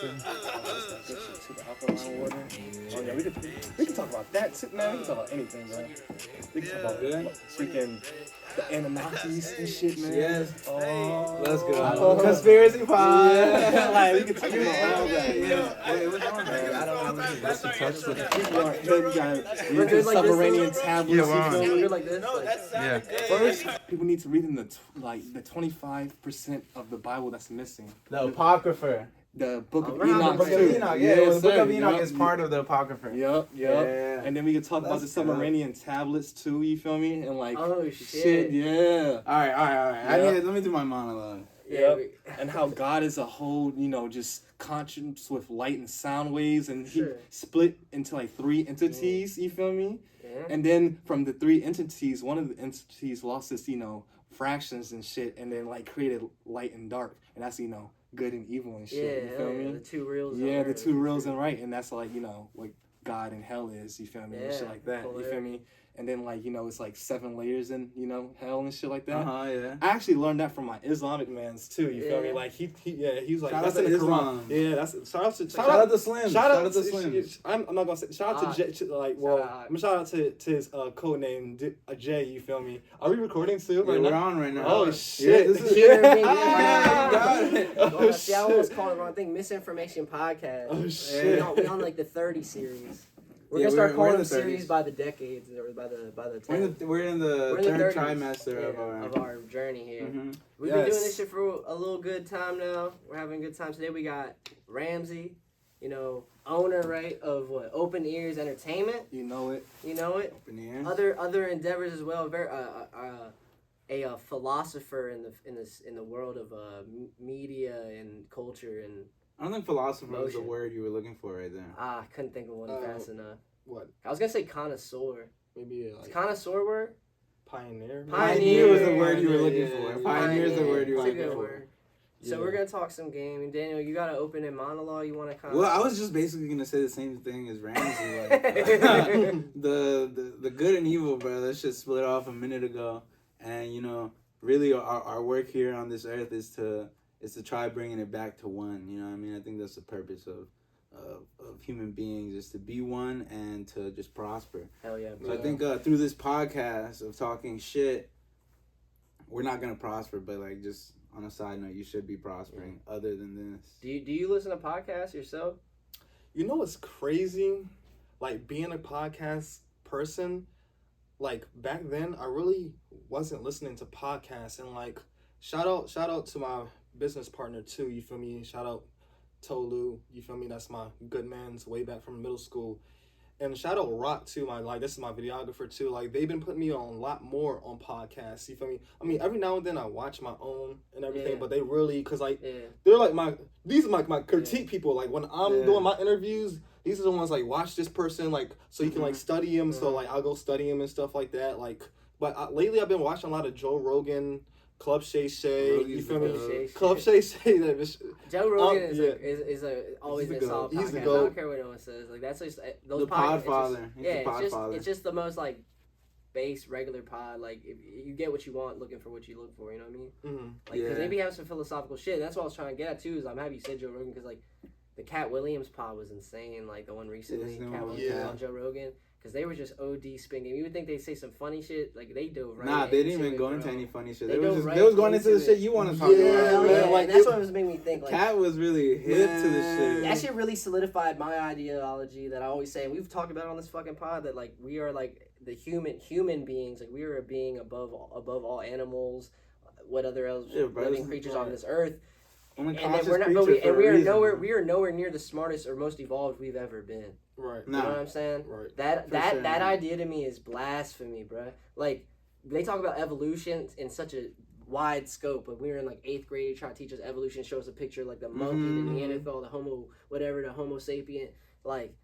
too. That good shit too, the alkaline water. Oh yeah, we can talk about that too, man. We can talk about anything, bro. We can talk about freaking the Anunnakis and shit, man. Yes. Oh, Let's go. Conspiracy pod. Yeah. Like we can talk about all that. Yeah. Wait, what's wrong? I don't know. What's the touch with it? People aren't good. You got submarinian tablets. Yeah, we're on. You're like this. No, that's Yeah. First, people need to read in the 25% of the Bible that's missing. The Apocrypha. The Book of The Enoch. Book of too. Enoch. Yeah, the Book of Enoch Yup. is part of the Apocrypha. Yep. Yeah. And then we can talk about the That's submarinian tablets too. You feel me? And like, Oh, shit. yeah. All right. Yeah. Let me do my monologue. Yep. And how God is a whole, just conscious with light and sound waves, and he split into like 3 entities. You feel me? Yeah. And then from the 3 entities, one of the entities lost its, fractions and shit, and then like created light and dark, and that's good and evil and shit. You feel me? The 2 reals. Yeah, the 2 reals and right, and that's like what God and hell is. You feel me? And Yeah, shit like that. cool, You feel me? And then like it's like 7 layers in hell and shit like that. Yeah. I actually learned that from my Islamic mans too. You feel me? Like he was like Shout that's out in to the Islam. Quran. Yeah, that's shout out to Slim. Shout out to Slim. I'm not gonna say shout out to Jay. I'm gonna shout out to his code name Jay. You feel me? Are we recording too? Yeah, we're on right now. Oh shit! This is See, I almost called it the wrong thing. Misinformation podcast. Oh shit! We on like the 30 series. We're Yeah, gonna start we're calling in them the 30s. series by the decades or by the time. We're in the We're in the third 30s, trimester of our journey here. Mm-hmm. We've been doing this shit for a little good time now. We're having a good time. Today we got Ramsey, owner, right, of what? Open Ears Entertainment. You know it. Open ears. Other endeavors as well. Very a philosopher in the world of media and culture and. I don't think philosopher was the Motion. word you were looking for right there. I couldn't think of one fast enough. What? I was gonna say connoisseur. Maybe Is like connoisseur word? pioneer. Pioneer was the word you were looking Yeah, for. yeah, Pioneer is the word you were It's a looking good for. word. So Yeah. we're gonna talk some game. And Daniel, you got an opening monologue. You want to kind of? Well, I was just basically gonna say the same thing as Ramsey. Like, the good and evil, bro. That shit split off a minute ago, and really our work here on this earth is to try bringing it back to one. You know what I mean? I think that's the purpose of human beings, is to be one and to just prosper. Hell yeah, So bro. I think through this podcast of talking shit, we're not gonna prosper, but like just on a side note, you should be prospering. Other than this, Do you listen to podcasts yourself? You know what's crazy? Like being a podcast person, like back then I really wasn't listening to podcasts, and like shout out to my business partner too, you feel me? Shout out Tolu, you feel me? That's my good man's way back from middle school. And shout out Rock too, this is my videographer too. Like they've been putting me on a lot more on podcasts, you feel me? I mean, every now and then I watch my own and everything, but they really, cause like they're like these are my critique people. Like when I'm doing my interviews, these are the ones like watch this person, like so you can like study him. So like I'll go study him and stuff like that. Like, but lately I've been watching a lot of Joe Rogan, Club Shay Shay, you feel me? Club Shay Shay. Joe Rogan is always been a solid He's the podcast. I GOAT. don't care what anyone says. Like that's just those the podcasts. Podfather. He's the Podfather. It's just the most like base regular pod. Like if you get what you want, looking for what you look for. You know what I mean? Mm-hmm. Like because they be having some philosophical shit. That's what I was trying to get at too. Is I'm happy you said Joe Rogan because like the Cat Williams pod was insane. Like the one recently, Cat Williams on Joe Rogan. Because they were just OD spin game. You would think they'd say some funny shit. Like, they dove right Nah, they didn't into even it, go bro. into any funny shit. They They dove was going into the into shit it. you want to talk Yeah, about. man, Like, that's what was making me think. Like, Cat was really hip to the shit. that shit really solidified my ideology that I always say. And we've talked about it on this fucking pod that, like, we are, like, the human beings. Like, we are a being above all animals, what other else living creatures on this earth. And then we are nowhere near the smartest or most evolved we've ever been. Right. You know what I'm saying? Right. That idea to me is blasphemy, bruh. Like, they talk about evolution in such a wide scope. But we were in like 8th grade trying to teach us evolution, show us a picture like the monkey, the Neanderthal, the Homo sapien, like.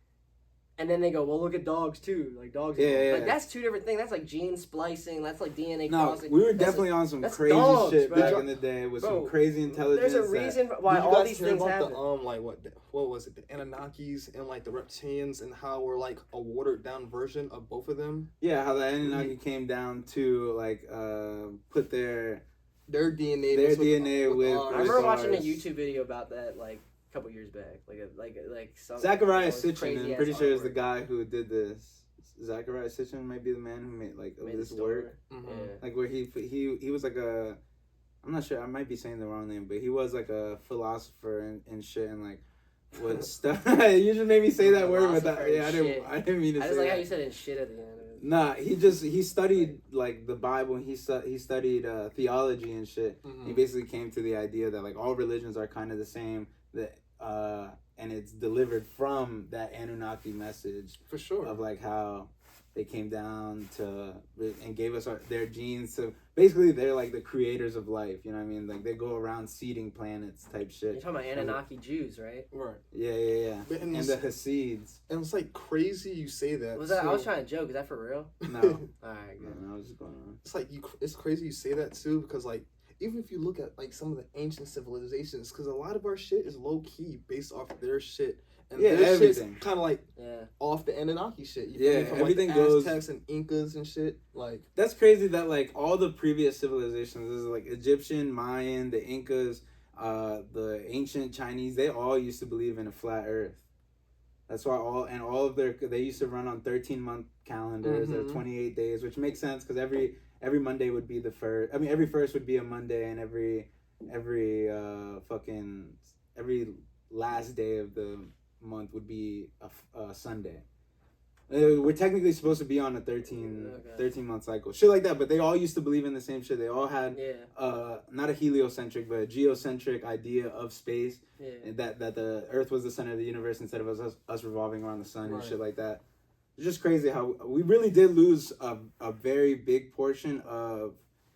And then they go, well, look at dogs too. Like dogs, like that's 2 different things. That's like gene splicing. That's like DNA crossing. We were definitely on some crazy shit back in the day with some crazy intelligence. There's a reason why all these things happen. Like what was it? The Anunnakis and like the reptilians, and how we're like a watered down version of both of them. Yeah, how the Anunnaki came down to like put their DNA with I remember watching a YouTube video about that, like. couple years back, like some Zachariah all this Sitchin, crazy I'm pretty ass sure is the artwork. guy who did this. Zachariah Sitchin might be the man who made like Made this the work, store. Mhm. Yeah. like where he was like a, I'm not sure, I might be saying the wrong name, but he was like a philosopher and shit, and like what stuff. You just made me say that word, but Philosopher yeah, and shit. I didn't mean to I say just like that. how you said it in shit at the end of it. Nah, he studied like the Bible. And he studied theology and shit. Mhm. He basically came to the idea that like all religions are kind of the same. That and it's delivered from that Anunnaki message For sure. of like how they came down to and gave us their genes. So basically, they're like the creators of life. You know what I mean? Like they go around seeding planets type You're shit. talking about Anunnaki Jews, right? Right. Yeah. But And the Hasids. And it's like crazy you say that. Was that? I was too. trying to joke. Is that for real? No, All right, good. no, I was just going on. It's like it's crazy you say that too, because like even if you look at like some of the ancient civilizations, because a lot of our shit is low key based off their shit, and Yeah, their shit's everything. kind of like Yeah. off the Anunnaki shit. You Yeah, feel me? From everything like the goes- Aztecs and Incas and shit. Like That's crazy that like all the previous civilizations, this is like Egyptian, Mayan, the Incas, the ancient Chinese, they all used to believe in a flat Earth. That's why all of they used to run on 13-month calendars or Mhm. 28 days, which makes sense because every Monday would be the first. I mean, every first would be a Monday, and every last day of the month would be a Sunday. We're technically supposed to be on a 13-month cycle, shit like that. But they all used to believe in the same shit. They all had not a heliocentric but a geocentric idea of space, and that the Earth was the center of the universe instead of us revolving around the sun and shit like that. It's just crazy how we really did lose a very big portion of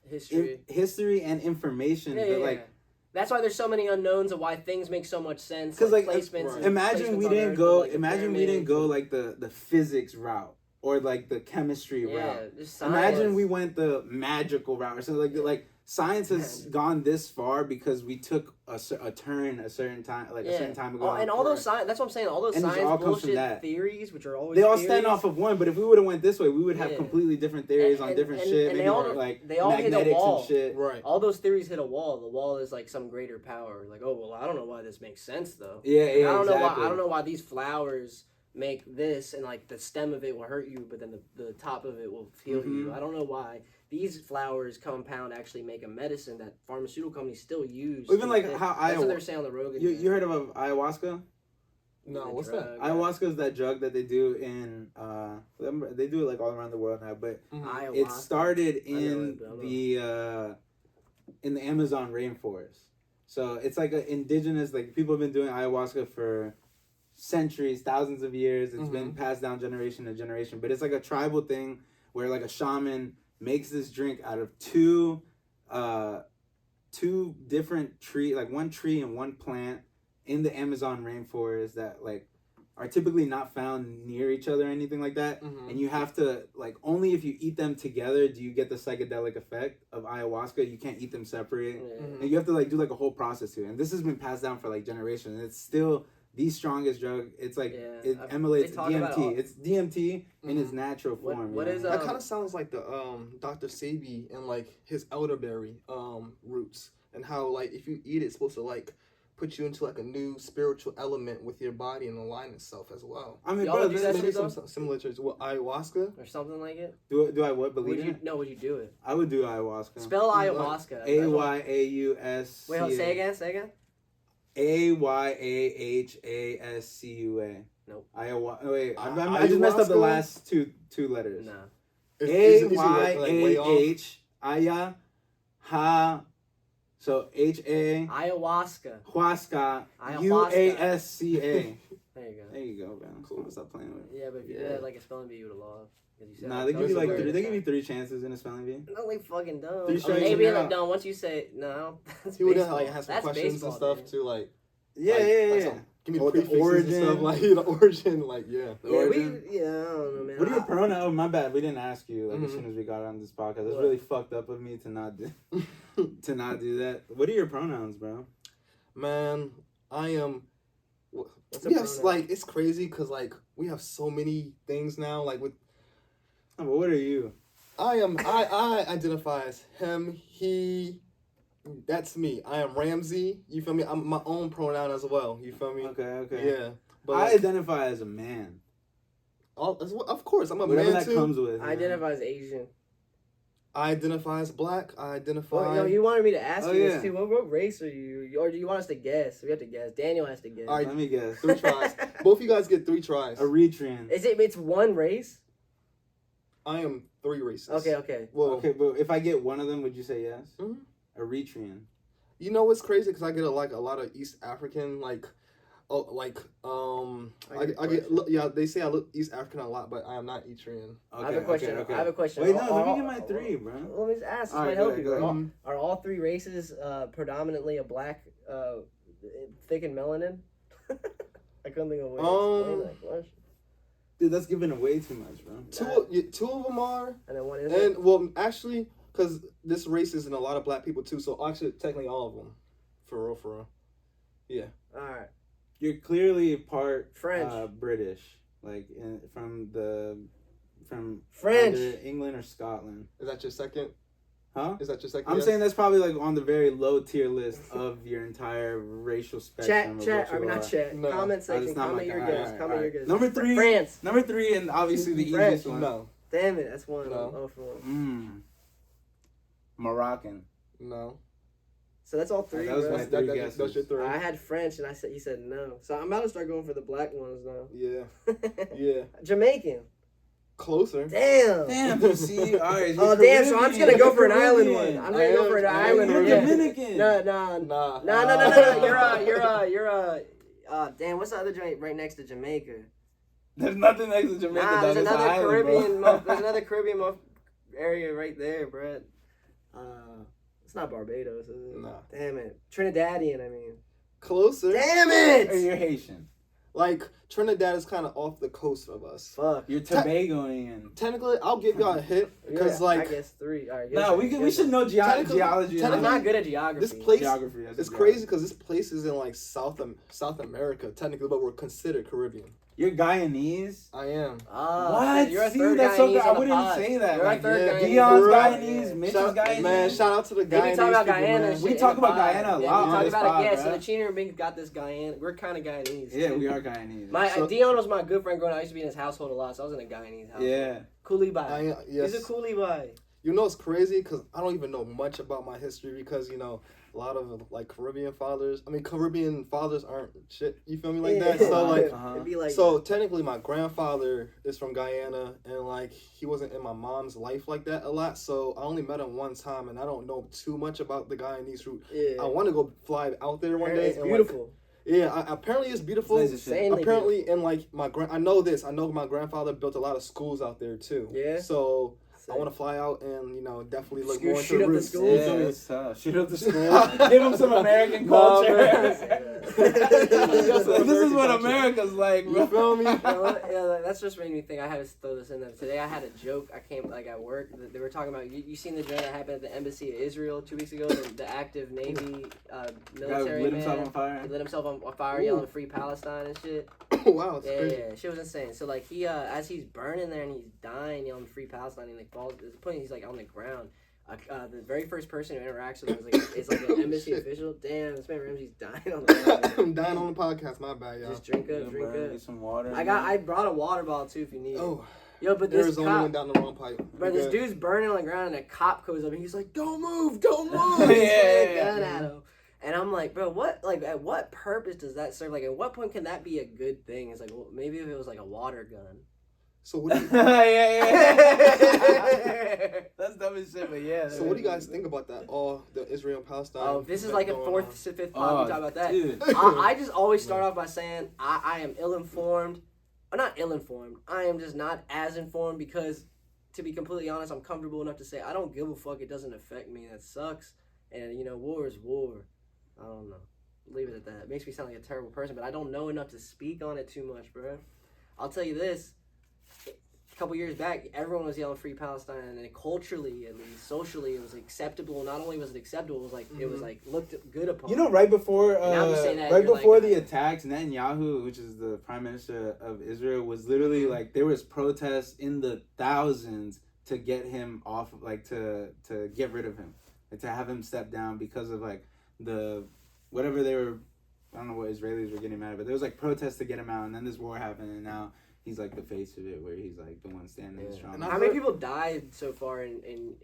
history and information. But like, that's why there's so many unknowns of why things make so much sense. because like placements. Right. imagine placements we on didn't Earth go. with, like, Imagine we didn't go pyramids like the physics route or like the chemistry and- route. just science. Imagine we went the magical route or something like science has gone this far because we took a turn a certain time a certain time ago. And all those science. That's what I'm saying. All those And it science all comes from bullshit that. theories, which are always They all theories, stand off of one, but if we would have went this way, we would have completely different theories on different shit. and Maybe they all, like they all hit a magnetics wall. and shit. right. All those theories hit a wall. The wall is like some greater power. Like, oh well, I don't know why this makes sense though. Yeah, I don't know exactly. why. I don't know why these flowers make this, and like the stem of it will hurt you, but then the top of it will heal you. I don't know why these flowers compound actually make a medicine that pharmaceutical companies still use. Even like how that's what they're saying on the Rogan. you heard of ayahuasca? No, The what's drug. that? Ayahuasca is that drug that they do in they do it like all around the world now, but Ayahuasca. it started I know in it, but I don't the Amazon rainforest. So it's like an indigenous, like people have been doing ayahuasca for centuries, thousands of years. It's been passed down generation to generation, but it's like a tribal thing where like a shaman makes this drink out of two different tree, like one tree and one plant in the Amazon rainforest that like are typically not found near each other or anything like that. And you have to like only if you eat them together do you get the psychedelic effect of ayahuasca. You can't eat them separate. And you have to like do like a whole process to it. And this has been passed down for like generations. And it's still the strongest drug. It's like it emulates DMT. It's DMT in its natural form. What is that kind of sounds like the Dr. Sebi and like his elderberry roots, and how like if you eat it, it's supposed to like put you into like a new spiritual element with your body and align itself as well. I mean, Y'all bro, do this that is Maybe shit, some similar to what, ayahuasca or something like it. do I what believe Would you it? no? Would you do it? I would do ayahuasca. Spell ayahuasca. AYAUSCA. Wait, say again. Say again. AYAHASCUA. Nope. Wait, I just messed up the Ayahuasca? last two letters. No. AYAH Aya Ha. So HA Ayahuasca. Huasca Ayahuasca. UASCA. There you go. There you go, man. Cool. Stop playing with it. Yeah, but if you did like a spelling bee, you would have lost. 'Cause you said, Nah, they give you those like words. they give you 3 chances in a spelling bee. No, they fucking don't. Three strikes Maybe and you're like out. no. Once you say no, that's He would baseball. like have some That's questions baseball, and stuff dude. too, like Yeah, like, yeah. some, give me Or the prefixes and stuff, origin. like the origin, like The Yeah, origin. I don't know, man. What are your pronouns? Oh, my bad. We didn't ask you like as Mhm. soon as we got on this podcast. It's What? really fucked up of me to not do that. What are your pronouns, bro? Man, I am. What's a Yes, pronoun? like it's crazy because like we have so many things now. Like with Oh, but what are you? I identify as him, he, That's me. I am Ramsey. You feel me? I'm my own pronoun as well. You feel me? Okay. Yeah. But I identify as a man. of course, I'm a Whatever man that too. comes with. I identify as Asian. I identify as black. I identify. Well, yo, you wanted me to ask you yeah. this too. What race are you? Or do you want us to guess? We have to guess. Daniel has to guess. All right. Let me guess. 3 tries. Both of you guys get 3 tries. Eritrean. It's one race? I am 3 races. Okay. Well, Okay, but if I get one of them, would you say yes? Mhm. Eritrean. you know what's crazy? Because I get a lot of East African I get they say I look East African a lot, but I am not Eritrean. Okay, I have a question. Okay. I have a question. Wait, no, let me get my 3, bro. Let me just ask. This All right, might go help ahead, you. go ahead. Are all 3 races predominantly a black, thick in melanin? I couldn't think of a way to explain that question. Dude, that's giving away too much, bro. Two of them are, And then one is and well, actually, because this race is in a lot of black people too, so actually, technically, all of them, for real. Yeah. All right. You're clearly part French. British, like from French. either England or Scotland. Is that your second? Huh? Is that your second? I'm guess? saying that's probably like on the very low tier list of your entire racial spectrum. Chat. Of I mean, what not you are. chat. No. Comment section. It's not Comment my your guy. guess. Alright, Comment your alright. guess. Number 3. France. Number 3, and obviously the French. easiest one. No. Damn it. That's one. No. Oh, for one. Moroccan. No. So that's all 3. That was bro. my 3 guesses. That's your 3. I had French, and he said no. So I'm about to start going for the black ones now. Yeah. Jamaican. Closer. Damn. You see? All right. Oh, damn. So I'm just going to go for an island one. I'm going to go for an island You're one. Dominican. No. Nah. You're damn, what's the other joint right next to Jamaica? There's nothing next to Jamaica. Nah, dog. there's It's an another island, Caribbean. bro. There's another Caribbean area right there, bro. It's not Barbados, is it? Nah. Damn it. Trinidadian, I mean. Closer. Damn Or it! you're Haitian. Like Trinidad is kind of off the coast of us. Fuck. You're Tobagoan. Technically, I'll give y'all a hint because I guess 3. All right. No, we should know Technically- geology. I'm not good at geography. This place Geography. it's crazy because this place is in like South America technically, but we're considered Caribbean. You're Guyanese. I am. What? You're a See, third that's so Guyanese good. I on the wouldn't pod. say that. You're Like, a third yeah, Guyanese. Dion's Right. Guyanese, Mitch's Guyanese. Man, shout out to the They Guyanese be talking about people, Guyana man. and We shit talk in the about pod. Guyana a Yeah, lot we on talk this about pod, it. Yeah, bro. so the Cheater Bink got this Guyana. We're kind of Guyanese. Yeah, too. we are Guyanese. Dion was my good friend growing up. I used to be in his household a lot, so I was in a Guyanese household. Yeah. Coolie Bye. Yes. He's a Coolie Bye. You know it's crazy because I don't even know much about my history because a lot of like Caribbean fathers aren't shit. You feel me like that? So like, It'd be like so technically my grandfather is from Guyana and like he wasn't in my mom's life like that a lot. So I only met him one time and I don't know too much about the Guyanese route. yeah. I want to go fly out there one day. It's and, beautiful. Apparently it's beautiful. It's nice as shit. Insanely Apparently, and like I know my grandfather built a lot of schools out there too. Yeah. So Sick. I want to fly out and definitely look Shoot more into up the the roots. schools. Yeah, that's tough. Shoot up the school. Give them some American Nah, culture. man. This is what America's like, You bro. feel me? Yeah, that's just made me think. I had to throw this in there today. I had a joke. I came like at work. They were talking about you seen the joint that happened at the embassy of Israel 2 weeks ago. The active Navy military Lit man himself on fire. He lit himself on fire, Ooh. yelling "Free Palestine" and shit. Wow, it's Yeah, crazy. shit was insane. So like he as he's burning there and he's dying, yelling "Free Palestine," and he like falls. At the point he's like on the ground. The very first person who interacts with him is like an embassy Shit. official. Damn, this man Ramsey's dying on the ground. I'm dying on the podcast. My bad, y'all. Just drink Yeah, up, drink bro, up. Get some water. I brought a water bottle too if you need it. Oh, Yo, but this Arizona cop, went down the wrong pipe. bro, this dude's burning on the ground and a cop goes up and he's like, "Don't move, don't move!" Yeah, He's pointing a yeah, gun yeah. at him, and I'm like, bro, what? Like, at what purpose does that serve? Like, at what point can that be a good thing? It's like, well, maybe if it was like a water gun. So what do you, yeah. That's dumb as shit, but yeah. so what do you guys think about that? Oh, the Israel Palestine. Oh, this is thing like a going fourth, on. fifth pod. We talk about that. Dude. I just always start off by saying I am ill-informed. Or not ill-informed. I am just not as informed because, to be completely honest, I'm comfortable enough to say I don't give a fuck. It doesn't affect me. That sucks. And, war is war. I don't know. Leave it at that. It makes me sound like a terrible person, but I don't know enough to speak on it too much, bro. I'll tell you this. A couple years back, everyone was yelling "Free Palestine," and culturally, at least socially, it was acceptable. Not only was it acceptable, it was like it was like looked good upon. Right before Now I'm saying that, right you're before like, the attacks, Netanyahu, which is the prime minister of Israel, was literally like there was protests in the thousands to get him off, like to get rid of him. like, to have him step down because of like the whatever they were. I don't know what Israelis were getting mad at, but there was like protests to get him out, and then this war happened, and now he's like the face of it, where he's like the one standing strong. How many people died so far in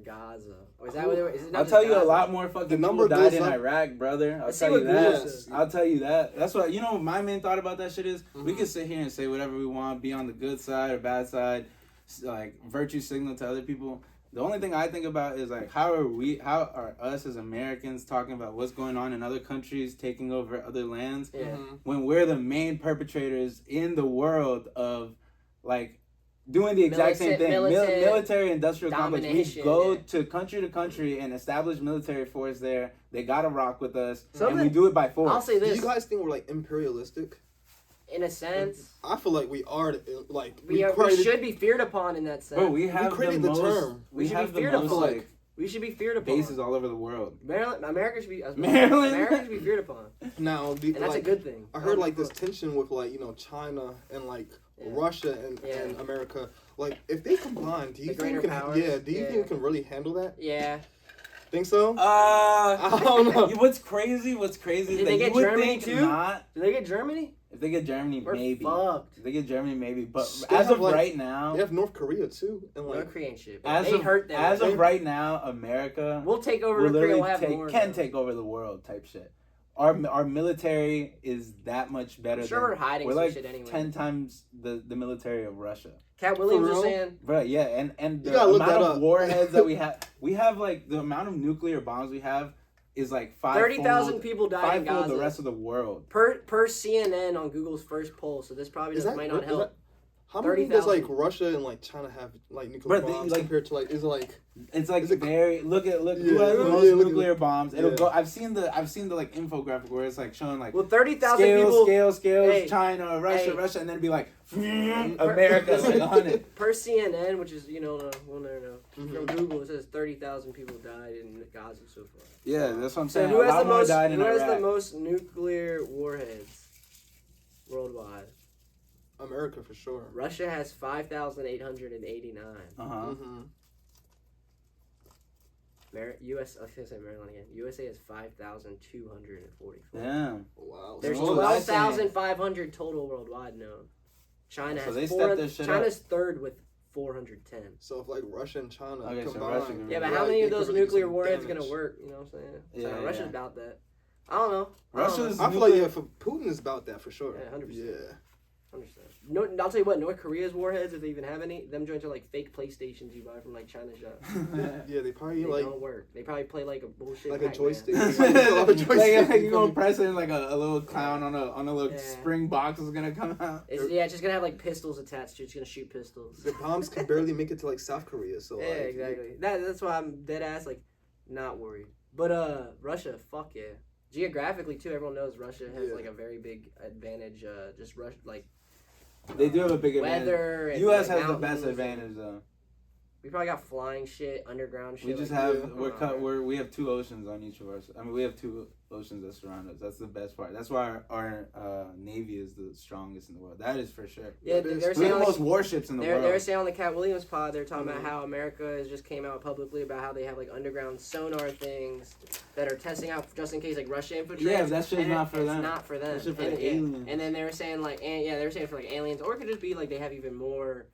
Gaza? Or is that what is it? Not I'll tell you Gaza? a lot more fucking The number people died goes in up. Iraq, brother. I'll see tell what you that. Google says. I'll tell you that. That's what, you know, my main thought about that shit is we can sit here and say whatever we want, be on the good side or bad side, like virtue signal to other people. The only thing I think about is like how are us as Americans talking about what's going on in other countries, taking over other lands, when we're the main perpetrators in the world of like doing the exact same thing. Military industrial complex. We go to country and establish military force there. They gotta rock with us, and we do it by force. I'll say this: do you guys think we're like imperialistic? In a sense, I feel like we are. Like we should be feared upon in that sense. Bro, we created the term. We have the most like we should be feared upon. Bases all over the world. America should be feared upon. Now, and that's a good thing. I heard like this tension with like China and like Russia and America. Like if they combine, do you think we can? Do you think we can really handle that? Yeah. Think so? I don't know. What's crazy is Did that they get you would Germany think too? not. Did they get Germany? If they get Germany, We're maybe. Fucked. If they get Germany, maybe. But they as of like, right now, they have North Korea too, and like North Korean shit. As of right now, America we'll take over. North Korea. We'll have more. Can take over the world type shit. Our military is that much better. I'm sure we're hiding some like shit anyway. 10 times the military of Russia. Cat Williams was saying, bro, yeah, and the amount of warheads that we have like the amount of nuclear bombs we have is like 30,000 people died in Gaza. The rest of the world per CNN on Google's first poll. So this probably might not help. How many does like Russia and like China have like nuclear bombs compared to like is it like it's like very look who has the most nuclear bombs. It'll go. I've seen the like infographic where it's like showing like 30,000 people scales China Russia and then it'd be like America like 100 per CNN, which is we'll never know from Google. It says 30,000 people died in Gaza so far. Yeah, that's what I'm saying. So who has the most nuclear warheads worldwide? America for sure. Russia has 5,889. U.S. I was gonna say Maryland again. USA has 5,244. Damn. Wow. There's 12,500 total worldwide known. China has China's third with 410. So if like Russia and China combine, but how many of those nuclear warheads gonna work? You know what I'm saying? Yeah, so Russia's about that. I don't know. I feel like for Putin is about that for sure. Yeah, 100%. Yeah. No, I'll tell you what. North Korea's warheads, if they even have any, them joints are like fake PlayStations you buy from like China shop. Yeah, they probably don't work. They probably play like a bullshit like a joystick. Like you gonna press it, like a little clown on a little spring box is gonna come out. It's just gonna have like pistols attached to it. It's gonna shoot pistols. The bombs can barely make it to like South Korea, so yeah, exactly. That's why I'm dead ass like not worried. But Russia, fuck yeah. Geographically too, everyone knows Russia has like a very big advantage. Just Russia like. They do have a big weather advantage. U.S. has the best advantage though. We probably got flying shit, underground shit. We just have we have 2 oceans on each of us. I mean, we have 2 oceans that surround us. That's the best part. That's why our navy is the strongest in the world. That is for sure. Yeah, they're saying the most warships in the world. They're saying on the Cat Williams pod, they're talking about how America has just came out publicly about how they have like underground sonar things that are testing out just in case like Russia infiltrates. Yeah, that shit's not for them. It's not for them. That shit for the aliens. And then they were saying like, they were saying for like aliens, or it could just be like they have even more.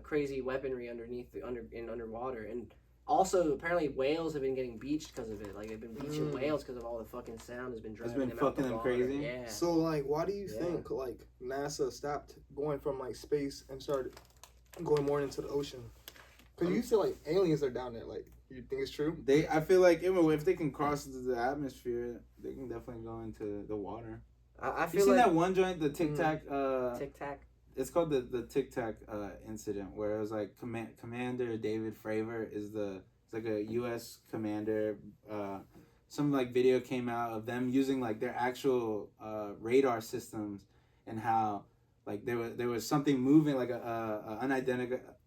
Crazy weaponry underwater, and also apparently whales have been getting beached because of it. Like they've been beaching whales because of all the fucking sound has been driving them out the water. Crazy. Yeah. So like, why do you think like NASA stopped going from like space and started going more into the ocean? Because you say like aliens are down there. Like, you think it's true? I feel like if they can cross the atmosphere, they can definitely go into the water. I feel you seen that one joint, the Tic Tac? Tic Tac. It's called the Tic Tac incident, where it was like Commander David Fravor it's like a U.S. commander. Some like video came out of them using like their actual radar systems, and how like there was something moving, like a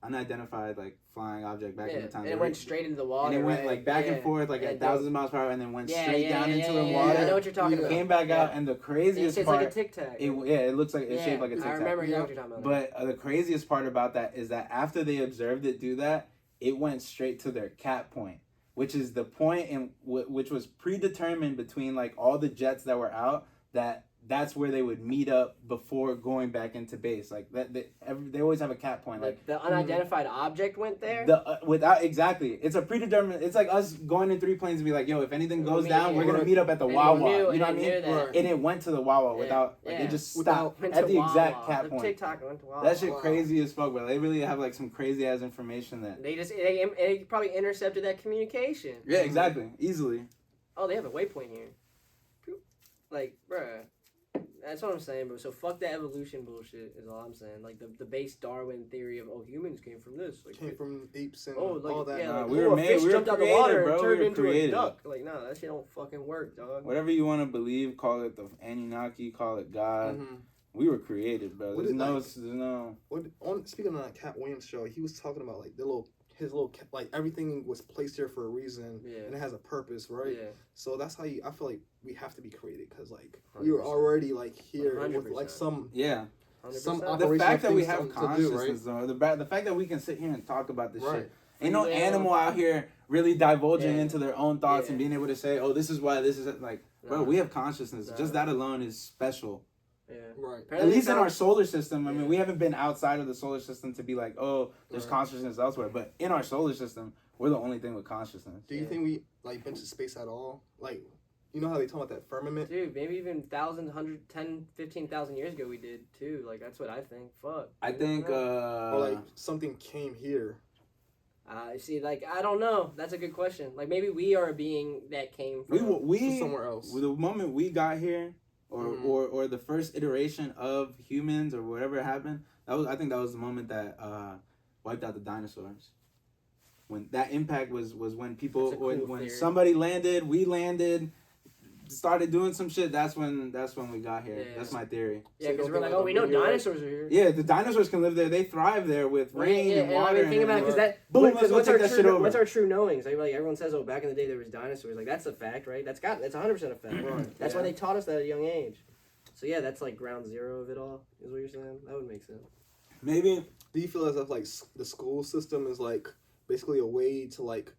unidentified like flying object back in the time. And it went straight into the water. And it went like back and forth like at thousands of miles per hour, and then went straight down into the water. I know what you're talking about. Came back out, and the craziest part. It's like a Tic Tac. It looks like it's shaped like a Tic Tac. I remember what you're talking about. But the craziest part about that is that after they observed it do that, it went straight to their cap point. which is the point in which was predetermined between like all the jets that were out, that's where they would meet up before going back into base. Like that, they always have a cap point. Like the unidentified object went there. Without exactly, it's a predetermined. It's like us going in 3 planes and be like, yo, if anything goes down, we're gonna meet up at the Wawa. You know what I mean? Right. And it went to the Wawa without like it just stopped at the exact cap point. TikTok went to Wawa. That shit crazy as fuck, bro. They really have like some crazy ass information that they probably intercepted that communication. Yeah, exactly, easily. Oh, they have a waypoint here. Like, bruh. That's what I'm saying, bro. So fuck that evolution bullshit is all I'm saying. Like the base Darwin theory of humans came from this. Like came from apes and like, all that. Yeah, like, we were made. A fish we jumped were out the created, water bro. and turned we were into created. a duck. Like, nah, that shit don't fucking work, dog. Whatever you want to believe, call it the Anunnaki, call it God. Mm-hmm. We were created, bro. There's no. Speaking on that Cat Williams show, he was talking about like his little like everything was placed here for a reason, and it has a purpose, right? Yeah. So that's how I feel like we have to be created because like 100%. We were already like here 100%. with like some 100%. The fact that we have consciousness, though, the fact that we can sit here and talk about this shit. Ain't no animal out here really divulging into their own thoughts and being able to say, oh, this is why this is like, bro, we have consciousness. Just that alone is special. Yeah. Right. At least in our solar system. I mean, we haven't been outside of the solar system to be like, oh, there's consciousness elsewhere. But in our solar system, we're the only thing with consciousness. Do you think we like been to space at all? Like, you know how they talk about that firmament? Dude, maybe even 15,000 years ago we did too. Like that's what I think. Fuck. I think or like something came here. See, like I don't know. That's a good question. Like maybe we are a being that came from somewhere else. The moment we got here. Or the first iteration of humans or whatever happened, I think that was the moment that wiped out the dinosaurs. When that impact was when people when somebody landed, we landed, started doing some shit. That's when we got here. Yeah. That's my theory. Yeah, because we're like, oh, we know dinosaurs are here. Yeah, the dinosaurs can live there. They thrive there with rain and water. I mean, think about it, because what's our true knowings? Like everyone says, oh, back in the day there was dinosaurs. Like that's a fact, right? That's 100% a fact. Right. That's why they taught us that at a young age. So yeah, that's like ground zero of it all. Is what you're saying? That would make sense. Maybe. Do you feel as if like the school system is like basically a way to like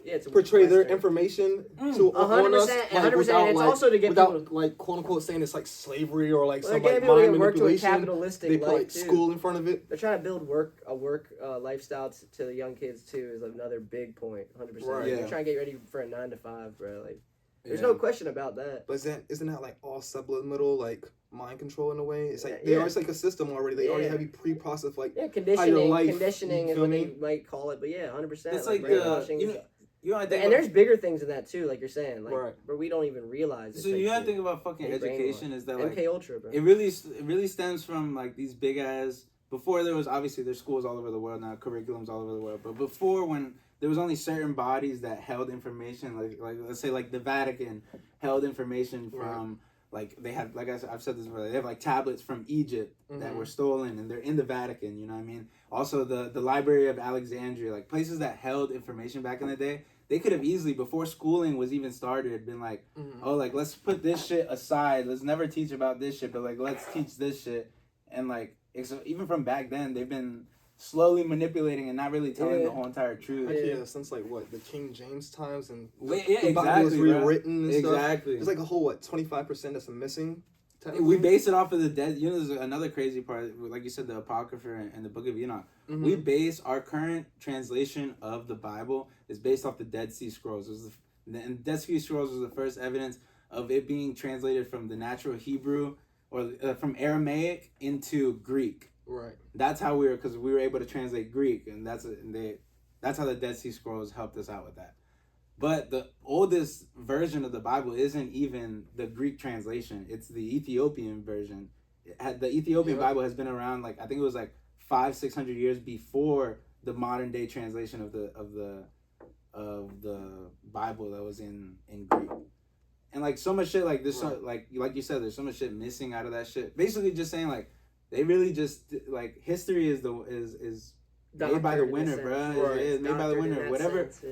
to portray their information to 100%, 100%. It's also to get without people like quote unquote saying it's like slavery or like some like mind work manipulation. To a capitalistic they put like school in front of it. They're trying to build a work lifestyle to the young kids too. Is another big point. 100%. Right. They're trying to get ready for a 9 to 5, bro. Like there's no question about that. But isn't that like all subliminal like mind control in a way? It's like they already like a system already. They already have you pre-processed like conditioning is what they might call it. But 100%. It's like and there's bigger things than that too, like you're saying, like but we don't even realize it. So you gotta think about fucking education is that like MK Ultra, bro. It really stems from like these big ass. Before there was obviously there's schools all over the world now, curriculums all over the world. But before when there was only certain bodies that held information, like let's say like the Vatican held information from like they have like I've said this before, they have like tablets from Egypt that were stolen and they're in the Vatican. You know what I mean? Also the Library of Alexandria, like places that held information back in the day. They could have easily, before schooling was even started, been like, oh, like, let's put this shit aside. Let's never teach about this shit, but, like, let's teach this shit. And, like, even from back then, they've been slowly manipulating and not really telling the whole entire truth. Since, like, what, the King James times and the Bible was rewritten and stuff. Exactly. There's, like, a whole, 25% that's missing? We base it off of the dead. You know, there's another crazy part. Like you said, the Apocrypha and the Book of Enoch. We base our current translation of the Bible is based off the Dead Sea Scrolls. And Dead Sea Scrolls was the first evidence of it being translated from the natural Hebrew or from Aramaic into Greek. Right. That's how because we were able to translate Greek, and that's how the Dead Sea Scrolls helped us out with that. But the oldest version of the Bible isn't even the Greek translation. It's the Ethiopian version. The Ethiopian Bible has been around like I think it was like 500-600 years before the modern day translation of the Bible that was in Greek. And like so much shit like this, like you said, there's so much shit missing out of that shit. Basically, just saying like they really just like history is made by the winner, bro. It's made by the winner.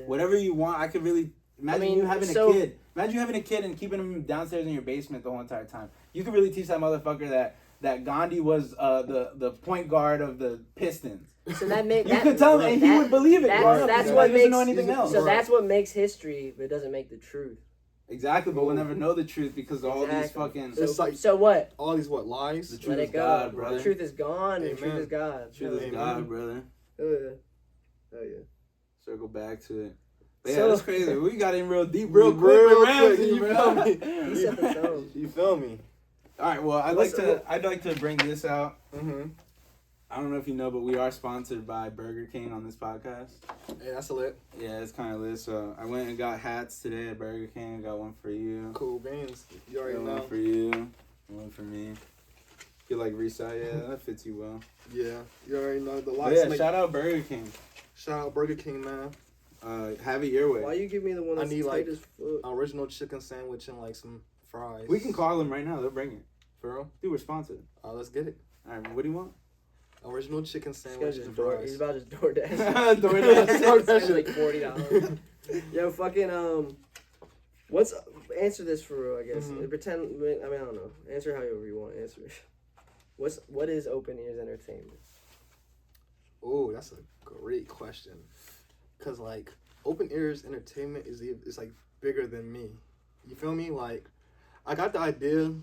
Whatever you want. I could really imagine you having a kid. Imagine you having a kid and keeping him downstairs in your basement the whole entire time. You could really teach that motherfucker that that Gandhi was the point guard of the Pistons. So that makes You could tell him, and he would believe it. That's He what doesn't makes. know anything else. So that's what makes history, but it doesn't make the truth. Exactly, but we'll never know the truth because of all these fucking. It's like So what? all these lies. The truth Let is it go. God, brother. The truth is gone, and Amen. the truth is God. Truth is God, brother. Oh yeah. Oh yeah. Circle back to it. But yeah, So- that's crazy. We got in real deep, real quick Real with Ramsey, quick, you feel me? He set the tone. You feel me? All right, well, I'd like to bring this out. Mm-hmm. I don't know if you know, but we are sponsored by Burger King on this podcast. Hey, that's a lit. Yeah, it's kind of lit. So I went and got hats today at Burger King. Got one for you. Cool beans. You already Got know. one for you. One for me. You like resale? Yeah, that fits you well. Yeah, you already know the But lights. yeah, shout out Burger King. Shout out Burger King, man. Have it your way. Why you give me the one I that's need, tight like, as fuck? Original chicken sandwich and like some fries. We can call them right now. They'll bring it. For real? Dude, we're sponsored. Let's get it. All right, what do you want? Original chicken This guy's sandwich just and door. fries. He's about to just DoorDash. DoorDash. It's like $40. Yo, fucking what's answer this for real? I guess Mhm. pretend. I mean, I don't know. Answer however you want. Answer. What is open ears entertainment? Oh, that's a great question. Cause like open ears entertainment is like bigger than me. You feel me? Like I got the idea.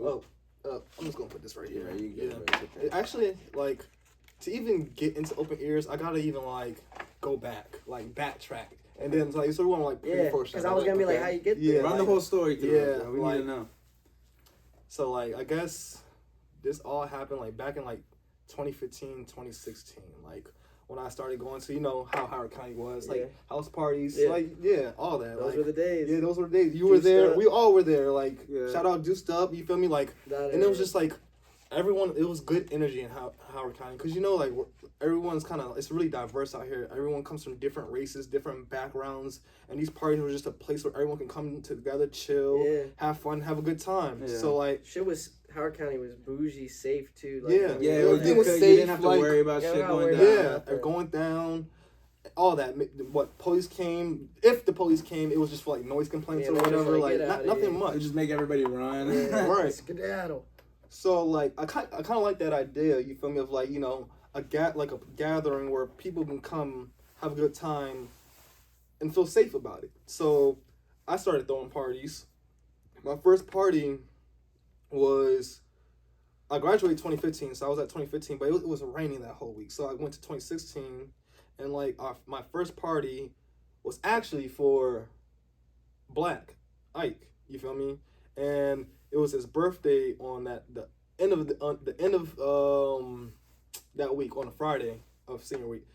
I'm just gonna put this right here. Yeah, you get it. It actually, like, to even get into open ears, I gotta even like go back, like backtrack, and then like so we want to like Yeah, because I was gonna be like, how you get there? Yeah, Run the like- whole story through. yeah, Yeah, we like- need to know. So like I guess this all happened like back in like 2015, 2016, like when I started going to how Howard County was, like Yeah. house parties, Yeah. like all that. Those like, were the days. Yeah, those were the days. You were Juiced there. up. We all were there. Like Yeah. shout out Juiced Up. You feel me? Like and it was just like everyone. It was good energy in Howard County because like everyone's kind of it's really diverse out here. Everyone comes from different races, different backgrounds, and these parties were just a place where everyone can come together, chill, Yeah. have fun, have a good time. Yeah. So like. Shit was Howard County was bougie, safe too. Like, Yeah. Yeah, everything you was you safe, didn't have to like- worry about Yeah, shit we're not going worried down. about Yeah, nothing. going down, all that. What police came? If the police came, it was just for like noise complaints Yeah, or they just whatever. like, Like get outta nothing here. It much. just make everybody run. Yeah. Right. Skedaddle. So like I kind of like that idea. You feel me? Of like a gathering where people can come have a good time and feel safe about it. So I started throwing parties. My first party was. I graduated 2015, so I was at 2015, but it was raining that whole week. So I went to 2016, and like my first party was actually for Black Ike. You feel me? And it was his birthday on the end of that week on a Friday of senior week.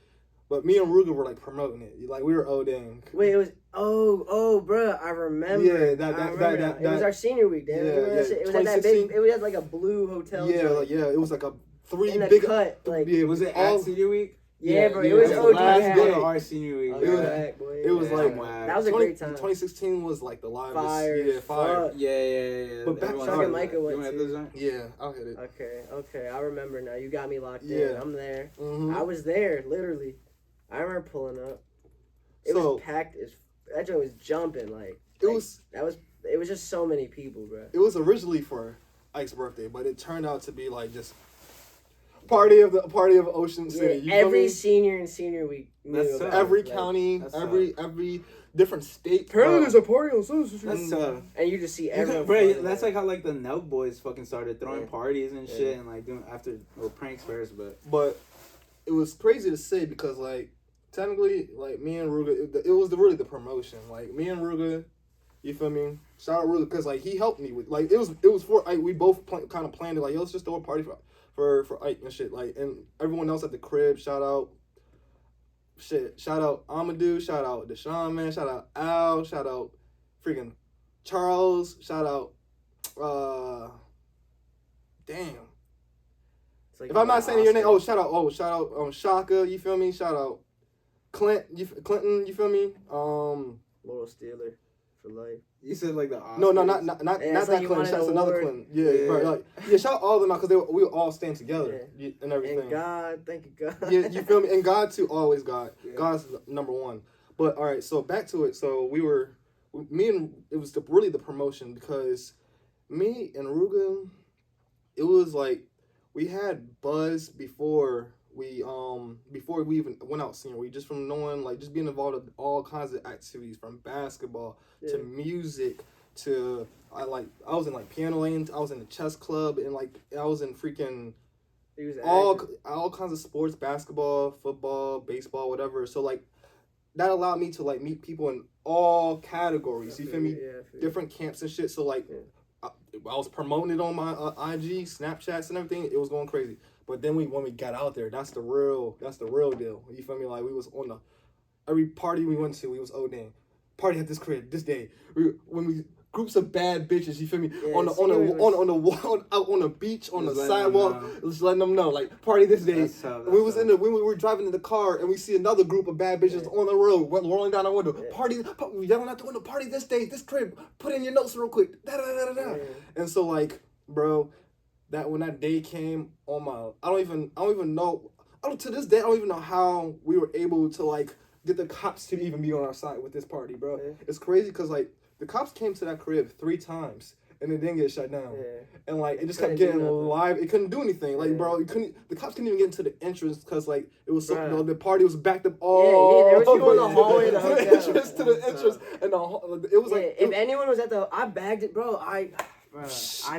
But me and Ruger were like promoting it. Like we were dang. Wait, it was bruh, I remember. Yeah, I remember now. It was our senior week, damn. Yeah, Remember that yeah. shit? It was at that big. 2016? It was at like a blue hotel. Yeah, joint. like it was like a three in a big cut, like Yeah, Was it all at senior week? yeah, bro. It yeah, was it was OG. the last hack. day. Go to our senior week. Oh, It you're was- back, boy. it was Yeah, like I'm whack. That was a great time. 2016 was like the livest. Fire Yeah, as fire. fuck. Yeah. But back- Everyone Chuck had and that. Micah went You at too. this joint? Yeah, I'll hit it. Okay, I remember now. You got me locked in. Yeah. I'm there. Mm-hmm. I was there, literally. I remember pulling up. It So- was packed as that joint was jumping like It was it was just so many people, bro. it was originally for Ike's birthday, but it turned out to be like just party of Ocean City. You feel Every me? senior and senior week. knew That's about tough. Every it, like, county, that's every different state. Apparently there's a party on social That's tough. and you just see everyone. Bro, flooding that's there. like how like the Nelk boys fucking started throwing Yeah. parties and shit Yeah. and like doing after pranks first, but But it was crazy to say because like technically like me and Ruga, it was really the promotion. Like me and Ruga, you feel me? Shout out Ruga because like he helped me with like it was for Ike. We both kind of planned it like yo, let's just throw a party for Ike and shit. Like and everyone else at the crib. Shout out Amadou. Shout out Deshaun, man. Shout out Al. Shout out freaking Charles. Shout out damn. It's like If I'm not saying your name, Oscar. shout out Shaka, you feel me? Shout out Clinton, you feel me? Little Steeler for life. you said like the Oscars. No, not Yeah, that it's like Clinton. you won an Shout out another award. Clinton. Yeah, Yeah. right. Like, yeah, shout out all of them out because we were all stand together and everything. And God, thank you, God. Yeah, you feel me? And God too, always God. Yeah. God's number one. But all right, so back to it. So it was really the promotion because me and Rugen, it was like we had buzz before we even went out senior week, just from knowing, like, just being involved in all kinds of activities, from basketball to music to I was in like piano lanes, I was in the chess club, and like I was in freaking all kinds of sports, basketball, football, baseball, whatever. So like that allowed me to like meet people in all categories. You feel me? Yeah, different camps and shit. So like I was promoting it on my IG, Snapchats, and everything. It was going crazy. But then when we got out there, that's the real deal. You feel me? Like we was on every party we went to, we was party at this crib this day. Groups of bad bitches, you feel me? Yeah, on the wall, out on the beach, on the sidewalk, just letting them know, like, party this day. We were driving in the car and we see another group of bad bitches on the road, rolling down our window. Party, yelling out the window, party this day, this crib. Put in your notes real quick. Da da da da da. And so like, bro, when that day came on I don't even know. To this day, I don't even know how we were able to like get the cops to even be on our side with this party, bro. Yeah. It's crazy because like the cops came to that crib 3 times and it didn't get shut down. Yeah. And like it just kept getting live. It couldn't do anything. Like bro, the cops couldn't even get into the entrance because like it was so the party was backed up all. Yeah, there was people in the hallway. To the entrance, and it was like if anyone was at I bagged it, bro. I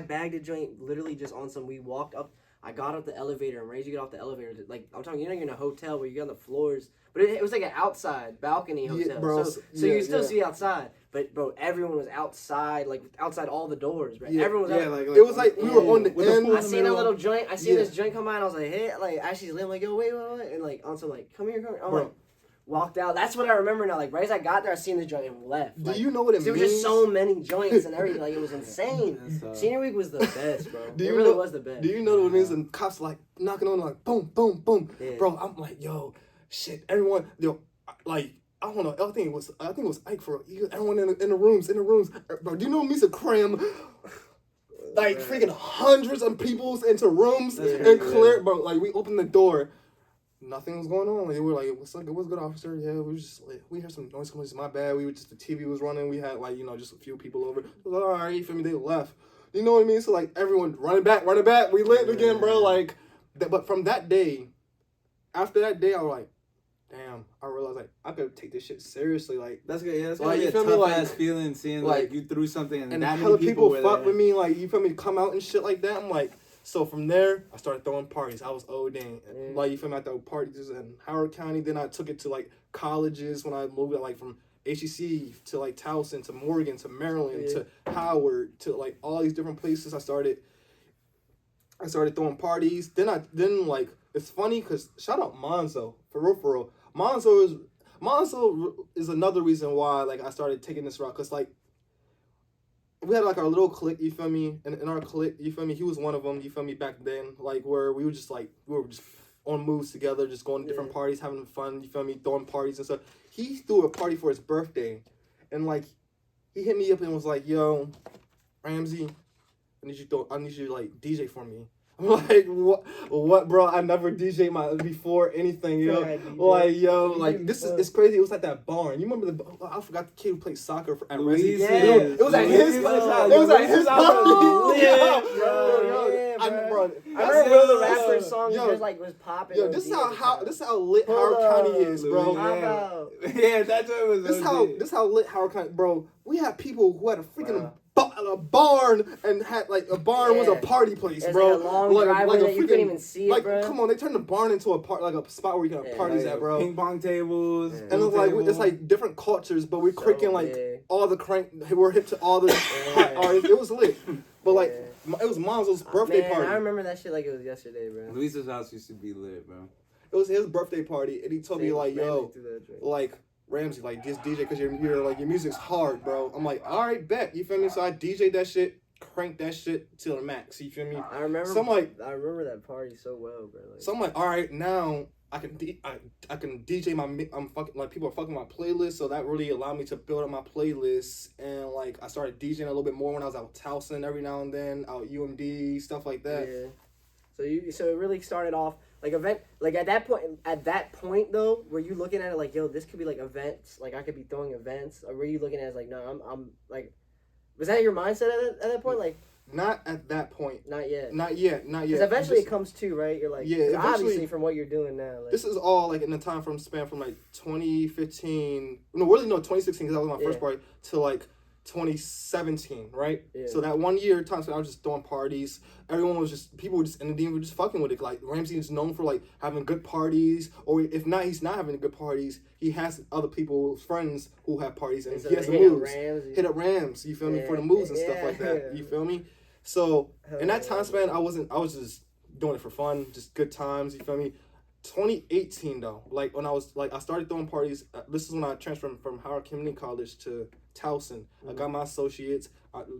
bagged a joint literally just on some. We walked up. I got off the elevator and ready to get off the elevator. Like I'm talking, you're in a hotel where you get on the floors, but it was like an outside balcony hotel. Yeah, bro, so you can still see outside. But bro, everyone was outside, like outside all the doors, bro. Yeah, everyone was like it was like we were on the end. I seen a little joint. I seen this joint come by and I was like, hey, like Ashley's lit. I'm like, yo, wait, and like on some like, come here. I'm like, walked out. That's what I remember now. Like right as I got there, I seen the joint and left. Do you know what it means? There was just so many joints and everything. Like it was insane. Senior week was the best, bro. It really was the best. Do you know what it means? And cops like knocking on like boom, boom, boom. Yeah. Bro, I'm like, yo, shit. Everyone, like I don't know. I think it was Ike for everyone in the rooms. Bro, do you know what it means to cram? Like freaking hundreds of people into rooms and clear, bro. Like we opened the door. Nothing was going on. Like, we were like, what's good, officer? Yeah, we heard some noise coming. It's my bad. The TV was running. We had just a few people over. It was like, all right, you feel me? They left. You know what I mean? So like everyone running back. We lit again, bro. Like, but from that day, after that day, I was like, damn. I realized like I could take this shit seriously. Like that's good. Yeah, that's like you feel me? Like ass feeling, seeing like you threw something and that many people fuck with me. Like you feel me? Come out and shit like that. I'm like. So from there, I started throwing parties. I was ODing. Like, you feel me? I threw parties in Howard County. Then I took it to, like, colleges when I moved, like, from HEC to, like, Towson to Morgan to Maryland to Howard to, like, all these different places. I started throwing parties. Then like, it's funny because shout out Monzo. For real. Monzo is another reason why, like, I started taking this route. Because, like, we had like our little clique, you feel me? And in our clique, you feel me? He was one of them, you feel me? Back then, like where we were just on moves together, just going to different parties, having fun, you feel me? Throwing parties and stuff. He threw a party for his birthday, and like he hit me up and was like, "Yo, Ramsey, I need you to like DJ for me." I'm like, what, bro? I never DJ'd before anything, yo. It's crazy. It was like that barn. You remember I forgot the kid who played soccer at Ramsey. Yeah. It was at his house. It was at his house. I remember Will the Rapper's song just like was popping. Yo, this is how lit Howard County is, bro. Yeah, that's what it was. This how lit Howard County, bro. We had people who had a freaking a barn and had like a barn was a party place, bro. Like a long driveway that you couldn't even see it, bro. Come on, they turned the barn into a spot where you can have parties at, bro. Ping pong tables. And it was like it's like different cultures, but we're cranking like all the we're hip to all the hot artists. It was lit, but like it was Monzo's birthday party. I remember that shit like it was yesterday, bro. Luis's house used to be lit, bro. It was his birthday party, and he told me like, yo, like. Ramsey, like, just DJ because your music's hard, bro. I'm like, all right, bet. You feel me? So I DJ that shit, crank that shit till the max. You feel me? I remember. So I'm like, I remember that party so well, bro. So I'm like, all right, now I can DJ people are fucking my playlist, so that really allowed me to build up my playlist. And like I started DJing a little bit more when I was out Towson every now and then, out UMD, stuff like that. Yeah. So it really started off. Like at that point though, were you looking at it like, yo, this could be like events, like I could be throwing events, or were you looking at it as like, no, I'm like, was that your mindset at that point? Like, Not at that point. Not yet. Because eventually it comes to, right? You're like, yeah, obviously from what you're doing now. Like, this is all like in the time from span from like 2015. No, really, no, 2016 because that was my first party to like 2017, right? Yeah. So that 1 year time, I was just throwing parties. Everyone was just, people were just in the DM were just fucking with it. Like Ramsey is known for like having good parties, or if not, he's not having good parties. He has other people, friends who have parties, and so he has the moves. Hit up Rams, you feel me, for the moves and stuff like that. You feel me? So in that time span, I was just doing it for fun, just good times. You feel me? 2018 though, like when I started throwing parties. This is when I transferred from Howard Community College to Towson. I got my associates.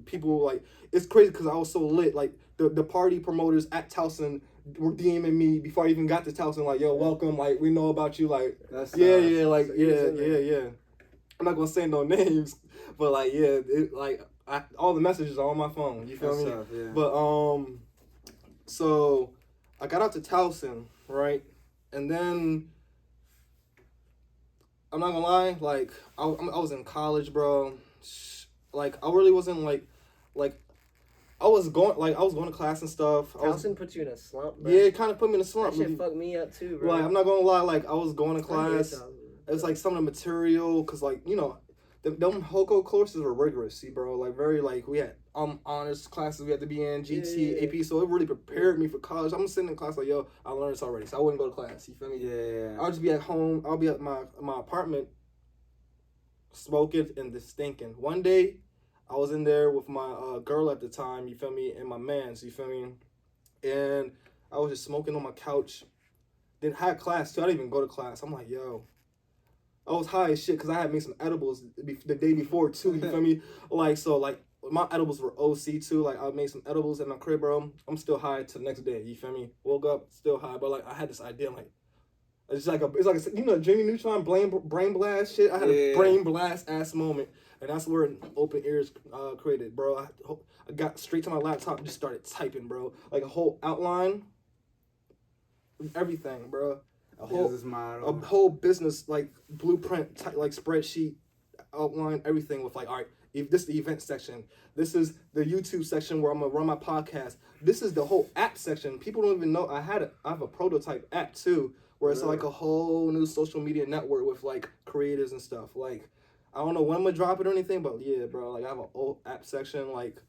People like, it's crazy because I was so lit. Like the party promoters at Towson were DMing me before I even got to Towson. Like, yo, welcome. Like, we know about you. Like, I'm not gonna say no names, but like, all the messages are on my phone. You feel me? Yeah. But so I got out to Towson, right, and then I'm not gonna lie, like I was in college, bro. Like I really wasn't like I was going to class and stuff. Towson put you in a slump, bro. Yeah, it kind of put me in a slump. That shit fucked me up too, bro. Like I'm not gonna lie, like I was going to class. It was like some of the material, cause like you know, them HOCO courses were rigorous, see, bro. Like very like we had honors classes we had to be in, GT, AP, so it really prepared me for college. I'm sitting in class like, yo, I learned this already, so I wouldn't go to class. You feel me? Yeah. I'll just be at home. I'll be at my apartment, smoking and just stinking. One day, I was in there with my girl at the time. You feel me? And my mans. You feel me? And I was just smoking on my couch. Then had class too. I didn't even go to class. I'm like, yo. I was high as shit because I had made some edibles the day before too. You feel me? Like so, like my edibles were OC too. Like I made some edibles in my crib, bro. I'm still high till the next day. You feel me? Woke up still high, but like I had this idea. I'm like, it's like a you know, Jimmy Neutron brain blast shit. I had a brain blast ass moment, and that's where Open Ears created, bro. I got straight to my laptop and just started typing, bro. Like a whole outline, everything, bro. A whole business like blueprint, like spreadsheet, outline, everything with like, all right, if this is the event section, this is the YouTube section where I'm gonna run my podcast. This is the whole app section. People don't even know I have a prototype app too, where it's like a whole new social media network with like creators and stuff. Like, I don't know when I'm gonna drop it or anything, but yeah, bro, like I have a whole app section, like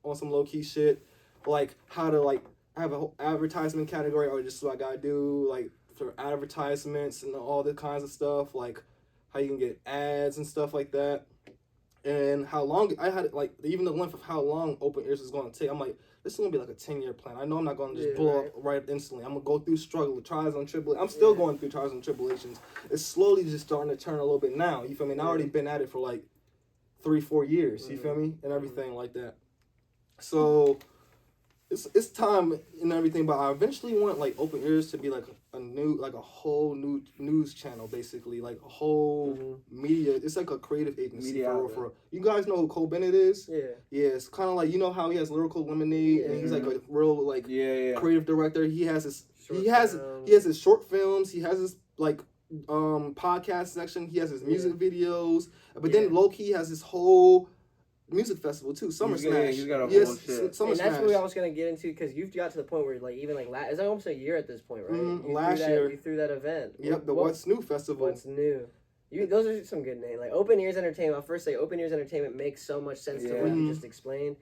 on some low key shit, like how to like I have a whole advertisement category, or just what I gotta do, like for advertisements and all the kinds of stuff, like how you can get ads and stuff like that, and how long I had like even the length of how long Open Ears is going to take. I'm like, this is gonna be like a 10-year plan. I know I'm not gonna just blow up right instantly. I'm gonna go through struggle, trials and tribulations. I'm still going through trials and tribulations. It's slowly just starting to turn a little bit now. You feel me? And I already been at it for like 3-4 years. You feel me? And everything like that. So it's time and everything, but I eventually want like Open Ears to be like a whole new news channel, basically, like a whole media. It's like a creative agency for you guys know who Cole Bennett is? Yeah, it's kind of like, you know how he has Lyrical Lemonade and he's like a real like creative director. He has his his short films. He has his like podcast section. He has his music videos, but then low key has this whole music festival too, Summer Smash. He's got a whole shit. Summer Smash. That's what I was gonna get into, because you've got to the point where like even like it's almost a year at this point, right? Last year you threw that event. Yep, the What's New festival. What's New? Those are some good names. Like Open Ears Entertainment. I'll first say Open Ears Entertainment makes so much sense to what you just explained.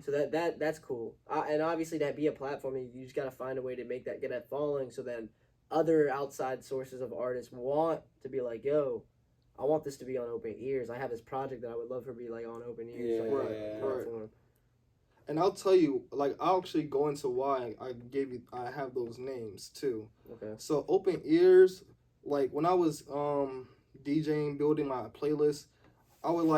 So that's cool. And obviously to be a platform, you just gotta find a way to make that get that following, so then other outside sources of artists want to be like, yo, I want this to be on Open Ears. I have this project that I would love for to be like on Open Ears. Right. And I'll tell you, like, I'll actually go into why I have those names too. Okay. So Open Ears, like when I was DJing, building my playlist, I would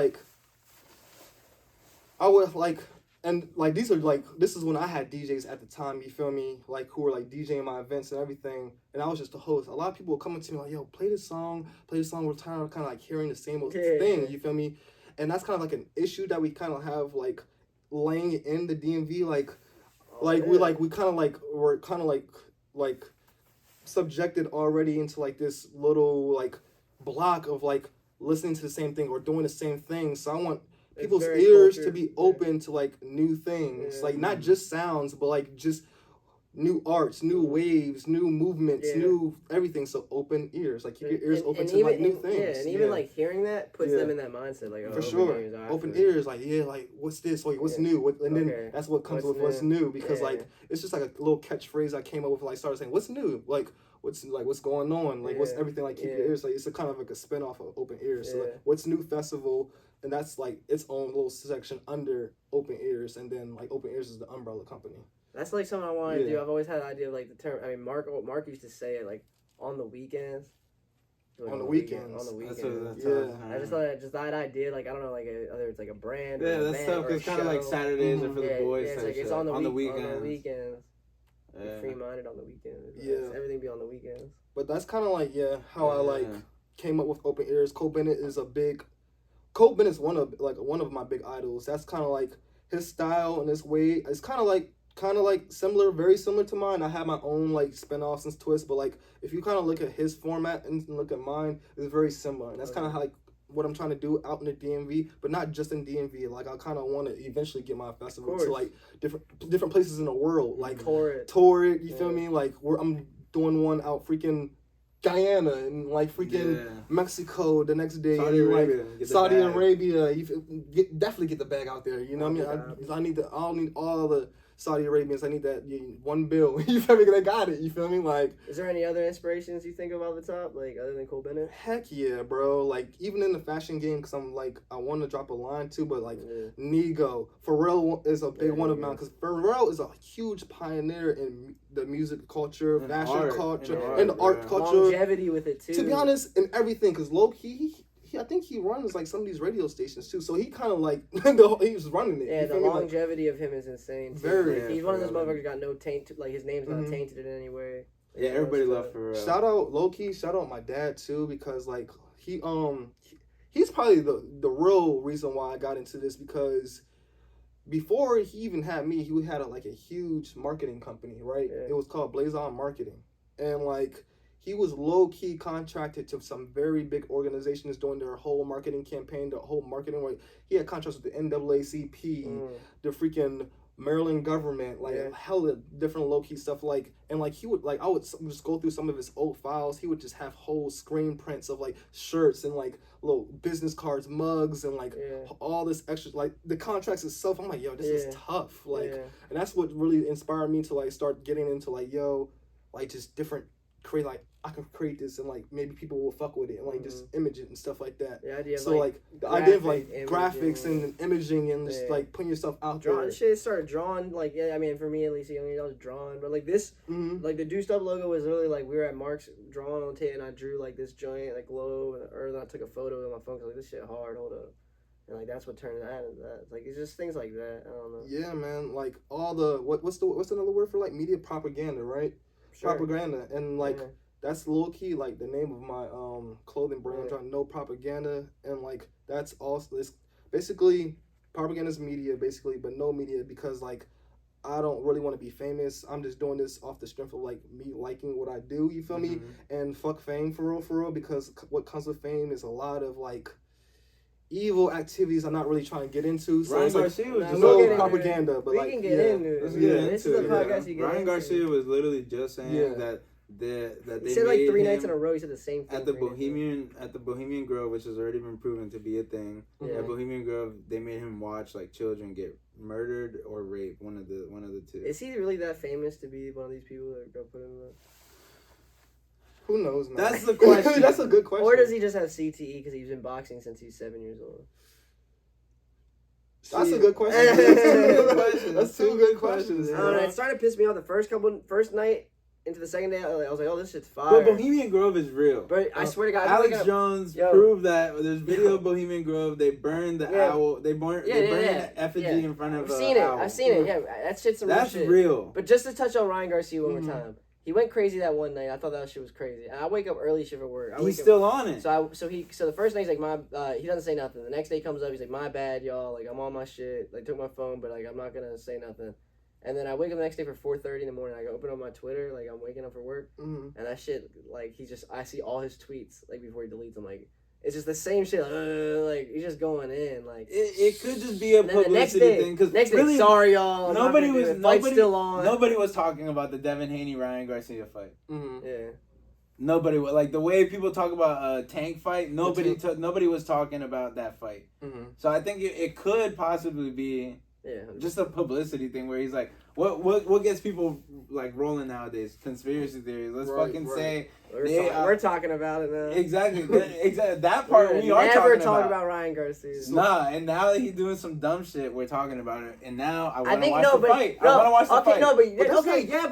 and like this is when I had DJs at the time, you feel me, like who were like DJing my events and everything, and I was just the host. A lot of people were coming to me like, yo, play this song, we're tired of kind of like hearing the same old thing, you feel me? And that's kind of like an issue that we kind of have like laying in the DMV, we're kind of like subjected already into like this little like block of like listening to the same thing or doing the same thing. So I want people's very ears cultured, to be open to like new things, like not just sounds, but like just new arts, new waves, new movements, new everything. So open ears, like keep your ears open to like new things. Yeah, and even like hearing that puts them in that mindset, like for sure. Open ears, like like what's this? Like what's new? And then that's what comes with what's new, because like it's just like a little catchphrase I came up with. Like started saying what's new, like what's going on, like what's everything. Like keep your ears. Like it's a kind of like a spinoff of Open Ears. So like what's new festival, and that's like its own little section under Open Ears, and then like Open Ears is the umbrella company. That's like something I want to do. I've always had the idea of like the term. I mean, Mark used to say it like on the weekends. On the weekends. On the weekends. I just thought that idea, like I don't know, like whether it's like a brand. Yeah, or that's stuff. It's kind of like Saturdays are for the boys. Yeah, it's like it's on the weekends. On the weekends. Free minded on the weekends. Yeah, everything be on the weekends. But that's kind of like how I like came up with Open Ears. Cole Bennett's one of my big idols. That's kind of like his style and his way. It's kind of like similar, very similar to mine. I have my own like spin-offs and twists, but like if you kind of look at his format and look at mine, it's very similar. And that's kind of like what I'm trying to do out in the DMV, but not just in DMV. Like I kind of want to eventually get my festival to like different places in the world, like tour it. You feel me? Like I'm doing one out freaking Guyana and like freaking Mexico the next day. Saudi Arabia. You definitely get the bag out there. You know what I mean? I'll need all the Saudi Arabians. I need that $1 bill. You feel me? They got it. You feel me? Like, is there any other inspirations you think of off the top, like other than Cole Bennett? Heck yeah, bro. Like even in the fashion game, because I'm like I want to drop a line too, but like Nigo, Pharrell is a big one of mine, because Pharrell is a huge pioneer in the music culture, fashion culture, and the art culture. Longevity with it too. To be honest, in everything, because low key. I think he runs like some of these radio stations too, so he kind of like he was running it. Yeah, the longevity of him is insane. Too. Very. He's one of those motherfuckers got no taint. Like his name's not tainted in any way. Yeah, everybody loved Pharrell. Shout out my dad too, because like he's probably the real reason why I got into this, because before he even had me, he had a huge marketing company, right? Yeah. It was called Blaze On Marketing, and like. He was low-key contracted to some very big organizations doing their whole marketing campaign, the whole marketing. Like, he had contracts with the NAACP, the freaking Maryland government, like hella different low-key stuff. Like, and like he would I would just go through some of his old files. He would just have whole screen prints of like shirts and like little business cards, mugs, and like all this extra. Like the contracts itself, I'm like, yo, this is tough. Like, and that's what really inspired me to like start getting into like, yo, like just different. Create like I can create this and like maybe people will fuck with it and like just image it and stuff like that. The idea of so like the idea of like graphics and imaging and just like putting yourself out there. Shit started drawing like I mean for me at least I was drawing, but like this like the Deuced Up logo was literally like we were at Mark's drawing on tape and I drew like this giant like globe or then I took a photo with my phone because like this shit hard, hold up. And like that's what turned it into that. It's like it's just things like that. I don't know. Yeah, man. Like all the what's another word for like media propaganda, right? Propaganda, and like that's low key like the name of my clothing brand. I'm trying no propaganda, and like that's also it's basically propaganda is media basically, but no media, because like I don't really want to be famous. I'm just doing this off the strength of like me liking what I do. You feel me? And fuck fame for real, because what comes with fame is a lot of like evil activities I'm not really trying to get into. So Ryan it's like Garcia was no propaganda, but we like can get into it. This is a podcast you get Ryan into. Garcia was literally just saying that they he said like 3 nights in a row. He said the same thing at the Bohemian Grove, which has already been proven to be a thing. At Bohemian Grove, they made him watch like children get murdered or raped. One of the two. Is he really that famous to be one of these people that got put in the? Who knows, man? That's the question. That's a good question. Or does he just have CTE because he's been boxing since he's 7 years old? That's a good question. That's two good questions. I don't know. It started to piss me off the first night into the second day. I was like, oh, this shit's fire. But Bohemian Grove is real. But I swear to God, Alex Jones proved that. There's video of Bohemian Grove. They burned the owl. They burned an effigy in front of I've seen it. Yeah, that shit's some real shit. That's real. But just to touch on Ryan Garcia one more time. He went crazy that one night. I thought that shit was crazy. And I wake up early shit for work. He's still on it. So the first day he's like he doesn't say nothing. The next day comes up, he's like, my bad, y'all. Like I'm on my shit. Like took my phone, but like I'm not gonna say nothing. And then I wake up the next day for 4:30 in the morning. I open up my Twitter, like I'm waking up for work, and that shit like I see all his tweets like before he deletes them. Like It's just the same shit. Like he's just going in. Like it could just be a and then the next publicity day, thing. Because next really, day, sorry y'all. I'm not nobody gonna do was it. Fight's still on. nobody was talking about the Devin Haney Ryan Garcia fight. Mm-hmm. Yeah. Nobody like the way people talk about a Tank fight. Nobody was talking about that fight. Mm-hmm. So I think it could possibly be just a publicity thing where he's like, what gets people like rolling nowadays? Conspiracy theories. Let's fucking say we're talking about it now. Exactly. That part we are never talking talk about Ryan Garcia. Nah, and now that he's doing some dumb shit, we're talking about it. And now I want to watch the fight. No, I want to watch the fight. But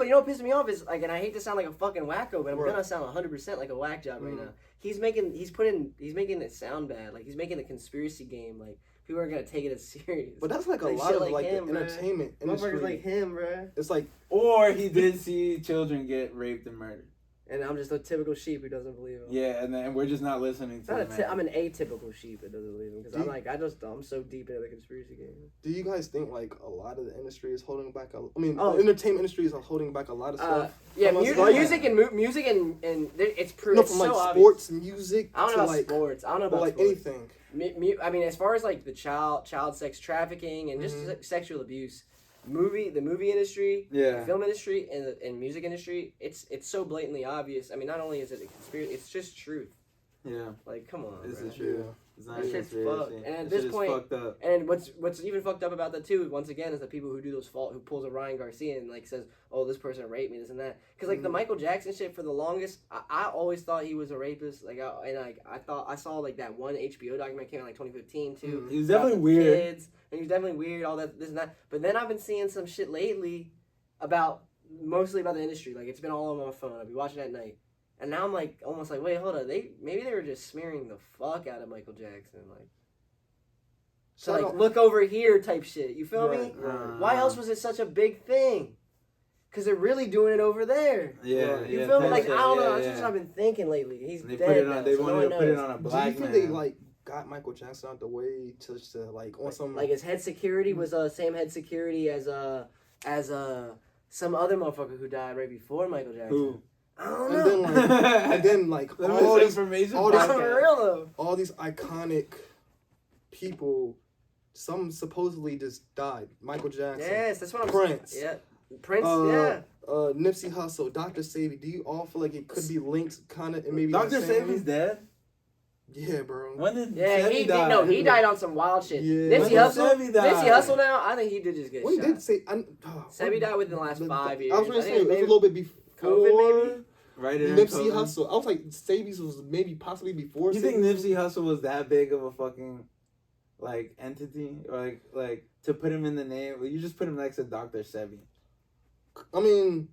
you know what pisses me off is like, and I hate to sound like a fucking wacko, but I'm gonna sound 100% like a whack job right now. He's making it sound bad. Like he's making the conspiracy game like. People are gonna take it as serious. But that's like a lot of like him, the entertainment industry. Motherfuckers like him, bro. It's like, or he did see children get raped and murdered. And I'm just a typical sheep who doesn't believe him. Yeah, and then we're just not listening to him. I'm an atypical sheep that doesn't believe him because I'm so deep into the conspiracy game. Do you guys think like a lot of the industry is holding back? The entertainment industry is holding back a lot of stuff. Yeah, music and it's true. No, from like sports, music. I don't know about sports. I don't know about like sports. anything. I mean, as far as like the child sex trafficking and just sexual abuse, the movie industry, the film industry, and music industry, it's so blatantly obvious. I mean, not only is it a conspiracy, it's just truth. Yeah. Like, come on. This bro. is true. Yeah. It's not That shit's fucked. And at this point, fucked up. And what's even fucked up about that too, once again, is the people who do who pulls a Ryan Garcia and like says, "Oh, this person raped me," this and that. Because like the Michael Jackson shit, for the longest, I always thought he was a rapist. I saw like that one HBO document came out like 2015 too. He was definitely weird. Kids, and he was definitely weird. All that, this and that. But then I've been seeing some shit lately mostly about the industry. Like it's been all on my phone. I'll be watching at night. And now I'm like, almost like, wait, hold on. Maybe they were just smearing the fuck out of Michael Jackson, like. So like, look over here, type shit. You feel me? Right. Why else was it such a big thing? Because they're really doing it over there. Yeah, you feel me? Like I don't know. That's yeah. what I've been thinking lately. He's They dead put it now, on. They so wanted to put it on a black man. Do you think they like got Michael Jackson out the way to like on some like his head security was same head security as some other motherfucker who died right before Michael Jackson. Who? I don't know. And then like all these information. all these iconic people. Some supposedly just died. Michael Jackson. Yes, that's what I'm Prince. saying. Yeah. Prince, yeah. Nipsey Hussle, Dr. Sebi. Do you all feel like it could be linked kind of? Maybe Dr. Sebi's dead? Yeah, bro. When did Sebi die? No, he died on some wild shit. Yeah. Nipsey Hussle now, I think he did just get when shot. Did say, Sebi died within the last 5 years. I was going to say, it was a little bit before. COVID, maybe? Right in Nipsey COVID. Hussle. I was like, Sebi's was maybe possibly before. You think Nipsey Hussle was that big of a fucking like entity, or like to put him in the name? You just put him next to Dr. Sebi. I mean,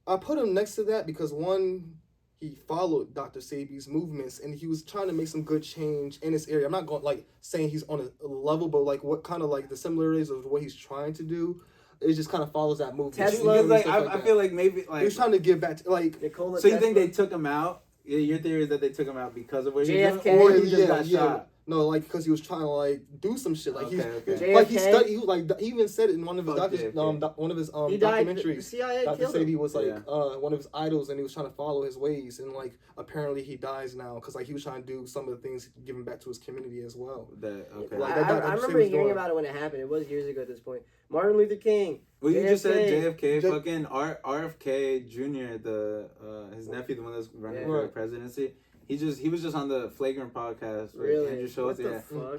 I put him next to that because one, he followed Dr. Sebi's movements and he was trying to make some good change in this area. I'm not going like saying he's on a level, but like what kind of like the similarities of what he's trying to do. It just kind of follows that movement. Tesla, like I feel like maybe like he was trying to give back to like. So you think they took him out? Yeah, your theory is that they took him out because of what he was doing, JFK? or he just got shot? No, like because he was trying to like do some shit. Like okay. like he studied. He was like he even said it in one of his one of his he died, documentaries. the CIA Dr. killed him. Sebi was like one of his idols, and he was trying to follow his ways. And like apparently he dies now because like he was trying to do some of the things giving back to his community as well. Like, I remember hearing about it when it happened. It was years ago at this point. Martin Luther King. Well, you JFK. just said JFK, fucking RFK Jr., his nephew, the one that's running for the presidency. He was just on the Flagrant podcast with Andrew Schultz,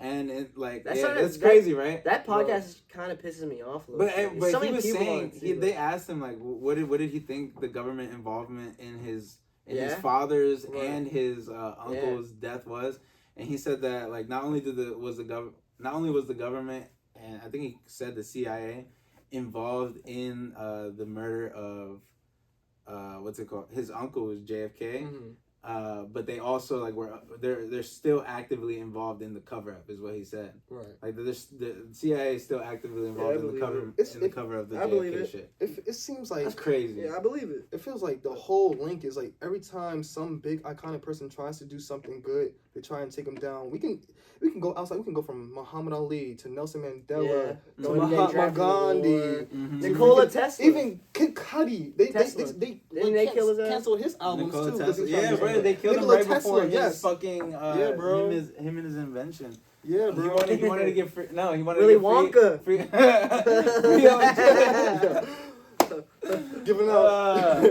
and it, like that's crazy, right? That podcast kind of pisses me off a little bit. But he was saying they asked him like what did he think the government involvement in his father's and his uncle's death was, and he said that like not only was the government, and I think he said the CIA involved in the murder of what's it called? His uncle was JFK. But they also like they're still actively involved in the cover up, is what he said. Right. Like the CIA is still actively involved in the cover of the JFK shit. It seems like that's crazy. Yeah, I believe it. It feels like the whole link is like every time some big iconic person tries to do something good, They try and take him down. We can go outside. We can go from Muhammad Ali to Nelson Mandela to Mahatma Gandhi, Nikola Tesla, even Kid Cudi. They kill his ass? canceled his albums too. Yeah, bro, they killed him Nikola right before Tesla, his fucking yeah, bro. him and his invention. Yeah, bro. He wanted to get free. No, he wanted Willy to get Wonka. Free, Giving out.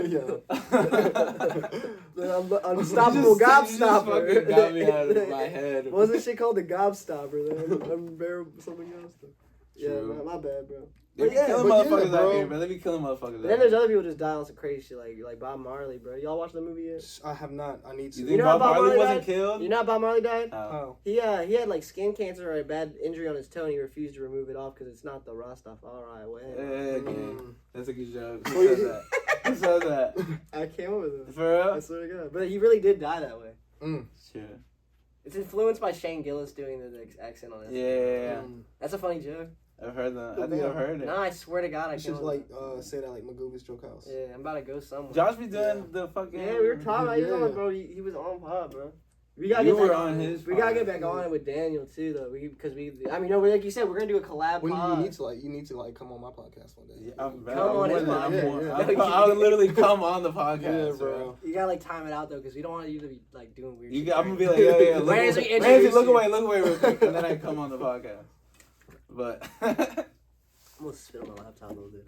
The unstoppable gobstopper. Fucking got me out of my head. What was this shit called? The gobstopper. The unbearable something else. Yeah, True. my bad, bro. They be killing motherfuckers out here, bro. They be killing motherfuckers. But then there's other people just die on some crazy shit, like Bob Marley, bro. Y'all watch the movie yet? I have not. I need to. You know how Bob Marley wasn't killed? You know how Bob Marley died? How? He had like skin cancer or a bad injury on his toe, and he refused to remove it off because it's not the Rastafari way. That's a good joke. Who said that? Who said that? I came up with it. For real? I swear to God. But he really did die that way. Sure. It's influenced by Shane Gillis doing the accent on it. Yeah. That's a funny joke. I've heard that. I think I've heard it. No, I swear to God, I You should say that like Magoo's Joke House. Yeah, I'm about to go somewhere. Josh be doing the fucking. Yeah, we were talking about. He was on, bro. He was on pod, bro. We gotta You get were back on his We gotta pod. get back on it with Daniel too, though. I mean, no, like you said, we're gonna do a collab When pod. you need to come on my podcast one day. Yeah, I'm Come on his podcast. I would literally come on the podcast, Yeah, bro. You gotta like time it out though, because we don't want you to be like doing weird shit. I'm gonna be like, yeah. Ramsey, Ramsey, look away real quick, and then I come on the podcast. But I'm gonna spit on my laptop a little bit.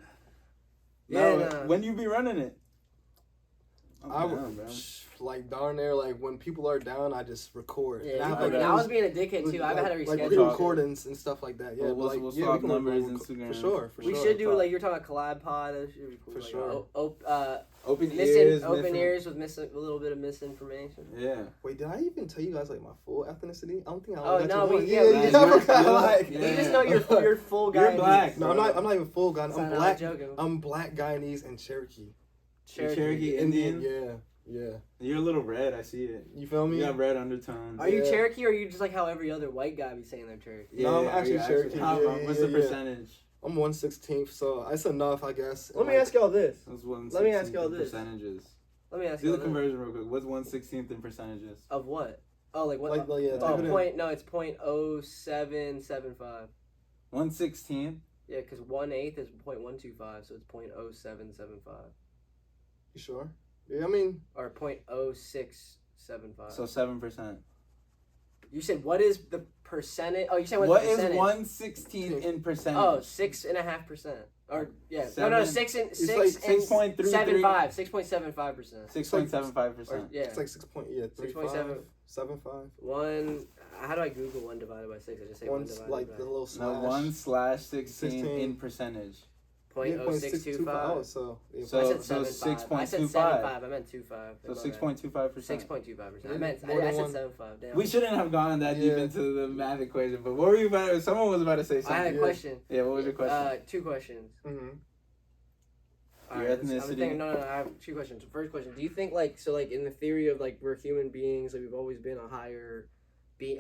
When you be running it? I would like darn near like when people are down, I just record. Yeah, and I was being a dickhead too. I've had to like reschedule recordings and stuff like that. Yeah, we'll we swap can numbers, record Instagram. for sure. We should do like you're talking about collab pod. That should be cool. For like, sure. Open ears with a little bit of misinformation. Yeah. Wait, did I even tell you guys like my full ethnicity? I don't think I. Oh no, we just know you're full Guyanese. You're black. No, I'm not even full Guyanese. I'm black. Joking. I'm black Guyanese and Cherokee. Cherokee Indian. Yeah. You're a little red. I see it. You feel me? You got red undertones. Are you Cherokee or are you just like how every other white guy be saying they're Cherokee? No, I'm actually Cherokee. What's the percentage? I'm 1/16, so that's enough, I guess. Let me ask y'all this. Let me ask y'all this. Percentages. Let me ask Do you the conversion real quick. What's 1/16 in percentages? Of what? Oh, like what? It's 0.0775. 1/16. Yeah, because 1/8 is 0.125, so it's 0.0775. You sure? Yeah, I mean. Or 0.0675. So 7%. You said what is the percentage? Oh, you said what is 1/16 in percentage? Oh, 6.5%. Or yeah, 6.75%. 6.75%. Yeah, it's like 6.75. How do I Google 1 divided by 6? I just say 1 divided like by. The little slash. No, 1/16 in percentage. 0.0625. Oh, so I said 6.25. I said 7.5. I meant 2.5. So 6.25%. 6.25%. I said 7.5. Damn. We shouldn't have gone that deep into the math equation. But what were you about? Someone was about to say something. I had a question. Yeah, what was your question? 2 questions. Mm-hmm. Your ethnicity. No. I have 2 questions. First question: do you think in the theory of like we're human beings, like we've always been a higher being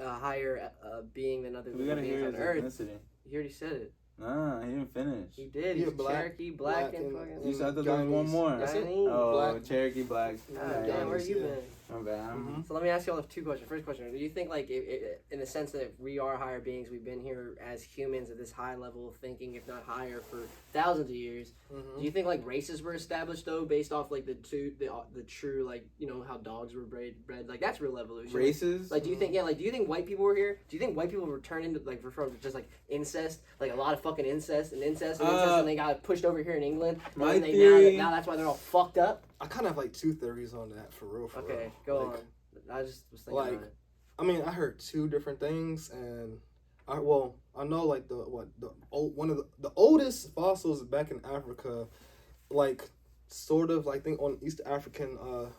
than other We gotta beings hear on his Earth? ethnicity. He already said it. Nah, he didn't finish. He did. Yeah, He's Cherokee, black and fucking. You said that there was one more. That's it? Oh, Black. Cherokee, black. Damn, where you been? My bad. So let me ask you all 2 questions. First question: do you think, like, in the sense that we are higher beings, we've been here as humans at this high level of thinking, if not higher, for thousands of years? Mm-hmm. Do you think like races were established though, based off like the true like how dogs were bred? Like that's real evolution. Races? Like, do you think do you think white people were here? Do you think white people were turned into like from just like incest, like a lot of fucking incest, and they got pushed over here in England? My and theory. Now that's why they're all fucked up. I kind of have like 2 theories on that for real. Okay, go on. I just was thinking about it. I mean, I heard 2 different things, and I know like one of the oldest fossils back in Africa, like sort of like think on East African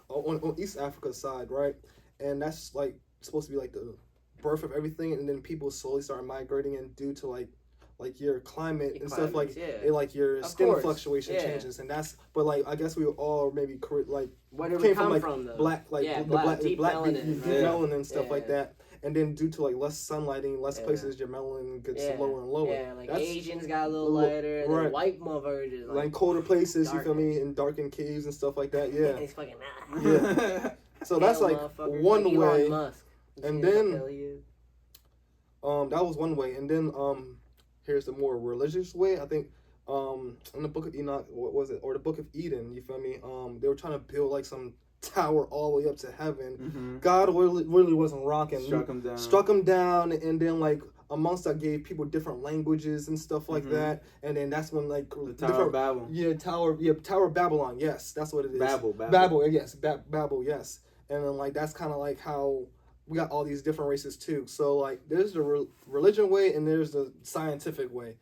on East Africa's side, right? And that's like supposed to be like the birth of everything, and then people slowly start migrating in due to like your climate and stuff like and like your skin fluctuation changes, and that's but like I guess we were all maybe like where did came we come like from though? black like yeah, the black deep melanin and stuff yeah. like that, and then due to like less sunlighting, less places your melanin gets lower and lower. Yeah, like Asians got a little lighter, and then white motherfuckers just like colder places, darkness. you feel me, in darkened caves and stuff like that. Yeah, it's fucking yeah. So that's like one way. Musk. And then that was one way. And then here's the more religious way. I think in the Book of Enoch, what was it, or the Book of Eden, you feel me, they were trying to build like some tower all the way up to heaven. God really wasn't rocking. Struck him down, and then like amongst that gave people different languages and stuff like that. And then that's when like the Tower of Babel. Tower of Babylon. Yes, that's what it is. Babel. Yes, Babel. Yes. And then like that's kind of like how we got all these different races too. So like there's the religion way and there's the scientific way.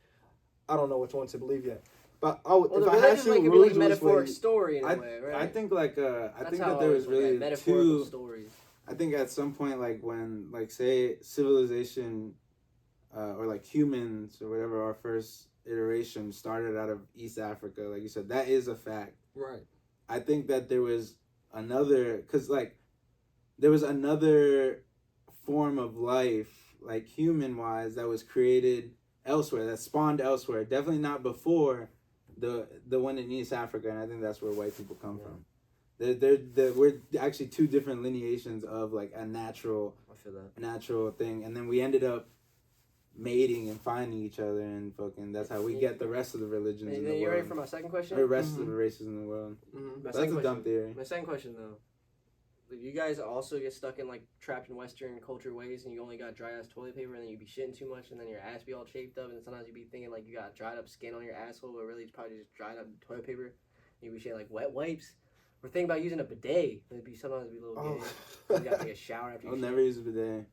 I don't know which one to believe yet. But if I had to, like a metaphoric story in a way, right? I think like I think that there was really two stories. I think at some point, like when like say civilization or like humans or whatever, our first iteration started out of East Africa, like you said, that is a fact. Right. I think that there was another form of life, like human wise, that was created elsewhere, that spawned elsewhere. Definitely not before the one in East Africa, and I think that's where white people come from. We're actually two different lineations of like a natural thing, and then we ended up mating and finding each other, and fucking that's how we get the rest of the religions in the world. You ready for my second question? The rest of the races in the world. That's a dumb theory. My second question though. You guys also get stuck in like trapped in Western culture ways, and you only got dry ass toilet paper, and then you be shitting too much, and then your ass be all chafed up, and sometimes you be thinking like you got dried up skin on your asshole, but really it's probably just dried up toilet paper. And you be shitting like wet wipes. We're thinking about using a bidet. It'd be sometimes be a little gay. You gotta take a shower after you. I'll never use a bidet.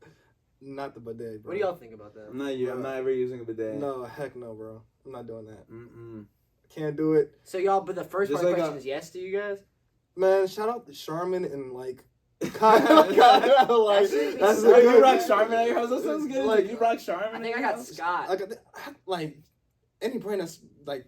Not the bidet, bro. What do y'all think about that? I'm not ever using a bidet. No, heck no, bro. I'm not doing that. Can't do it. So y'all, but the first part of the question is yes to you guys. Man, shout out to Charmin and like. Like, that's so you rock Charmin at your house. That sounds good. Like you rock Charmin. I think I got Scott. Like any brand that's like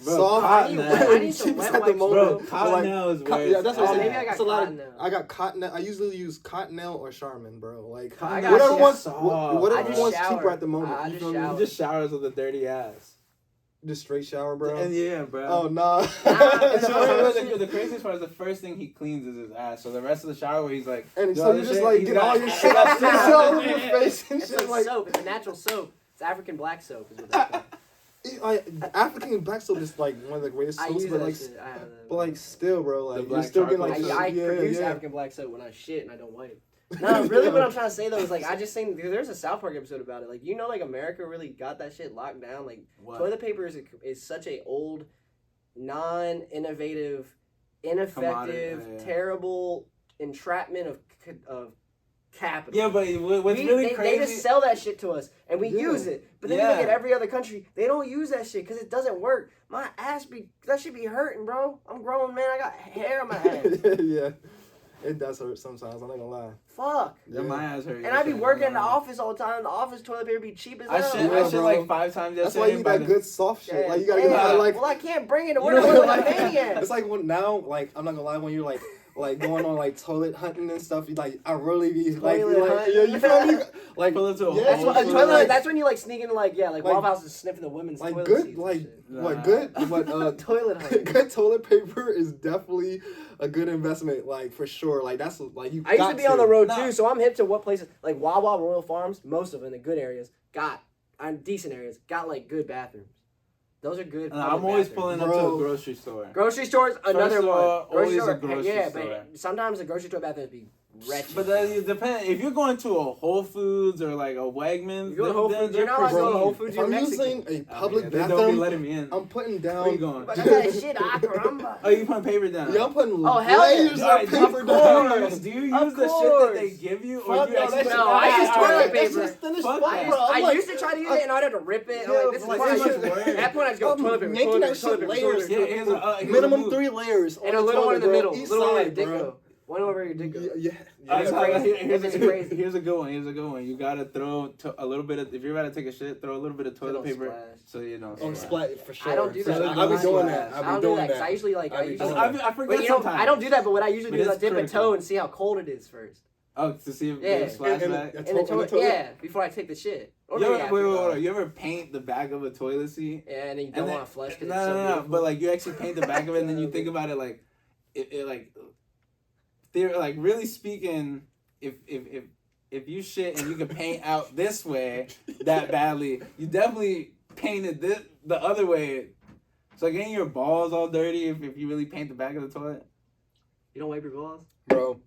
bro, soft. I need some wet wipes, bro. Cottonelle is where. Yeah, that's what I'm saying. Maybe I got Cottonelle. I got Cottonelle. I usually use Cottonelle or Charmin, bro. Like whatever one's cheaper at the moment. You just showers with a dirty ass. Just straight shower, bro. And yeah, bro. Oh no. The craziest part is the first thing he cleans is his ass. So the rest of the shower, where he's like, and so you just like get all your shit all over your face and shit. It's like soap. It's a natural soap. It's African black soap. Is what African black soap is like one of the greatest soaps, but like still, bro, like you're still getting like I produce African black soap when I shit and I don't wipe. No, really, what I'm trying to say though is like I just think there's a South Park episode about it. Like like America really got that shit locked down. Like toilet paper is such a old, non-innovative, ineffective, terrible entrapment of capital. Yeah, but what's really crazy? They just sell that shit to us and we use it. But then you look at every other country, they don't use that shit because it doesn't work. My ass that should be hurting, bro. I'm grown, man. I got hair on my head. Yeah. It does hurt sometimes, I'm not gonna lie. Fuck. Yeah, my ass hurt. And I be working in the office all the time. The office toilet paper be cheap as hell. I shit like 5 times yesterday. That's why you need that good soft shit. Like you gotta get like. Well, I can't bring it to work like a maniac. It's like now, like I'm not gonna lie, when you're like going on like toilet hunting and stuff, you like I really be like you feel me? Like pull into a hole. That's when you like sneak into like Waffle House is sniffing the women's like toilet good seats toilet hunting. Good toilet paper is definitely a good investment, like for sure. Like that's like you. I used to be on the road too, so I'm hip to what places like Wawa, Royal Farms. Most of them, the good areas, decent areas, got like good bathrooms. Those are good. I'm always pulling up to a grocery store. Grocery stores, another one. Always a grocery store. But sometimes the grocery store bathrooms be wretched. But it depends. If you're going to a Whole Foods or like a Wegmans, you're not like going to Whole Foods. I'm using a public bathroom. They don't be letting me in. I'm putting down. Where you going? But I got shit, caramba. Oh, you putting paper down? Yeah, I'm putting layers of paper down. Do you use the shit that they give you, or do you actually? No, I use toilet paper. I used to try to use it, and I'd have to rip it. I'm like, this is fun. At that point, I just go toilet paper. Making that shit layers. Minimum 3 layers. And a little one in the middle. Little one where your dick go. One over your dick go. Yeah. Here's a good one. You gotta throw a little bit of. If you're about to take a shit, throw a little bit of toilet paper so you don't. Splat for sure. I don't do that. I've been doing that. I don't do that because I usually like. I forget sometimes. I don't do that, but what I usually do is I dip a toe and see how cold it is first. Oh, to see if it splash back? In the toilet? Yeah, before I take the shit. Wait. You ever paint the back of a toilet seat? Yeah, and then you don't want to flush because No. But like you actually paint the back of it, and then you think about it like, it like, they're like really speaking. If if you shit and you can paint out this way that badly, you definitely painted the other way. So like, ain't your balls all dirty if you really paint the back of the toilet? You don't wipe your balls? Bro.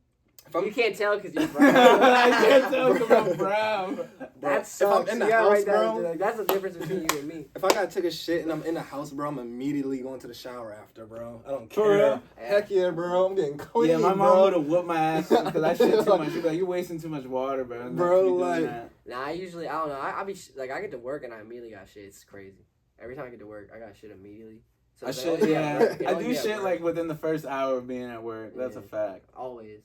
You can't tell because you're brown. I can't tell because I'm brown. That sucks. If I'm in the Yeah, house, right, bro. that's the difference between you and me. If I gotta take a shit and I'm in the house, bro, I'm immediately going to the shower after, bro. I don't For care. real? Heck yeah, bro. I'm getting clean, Yeah, my mom bro. would have whooped my ass because I shit too much. She'd be like, "You're wasting too much water, bro." Bro, like- Nah, I usually, I don't know. I be like, I get to work and I immediately got shit. It's crazy. Every time I get to work, I got shit immediately. So I it's shit, like, yeah. I only do be at shit work. like within the first hour of being at work. That's a Yeah. fact. Always.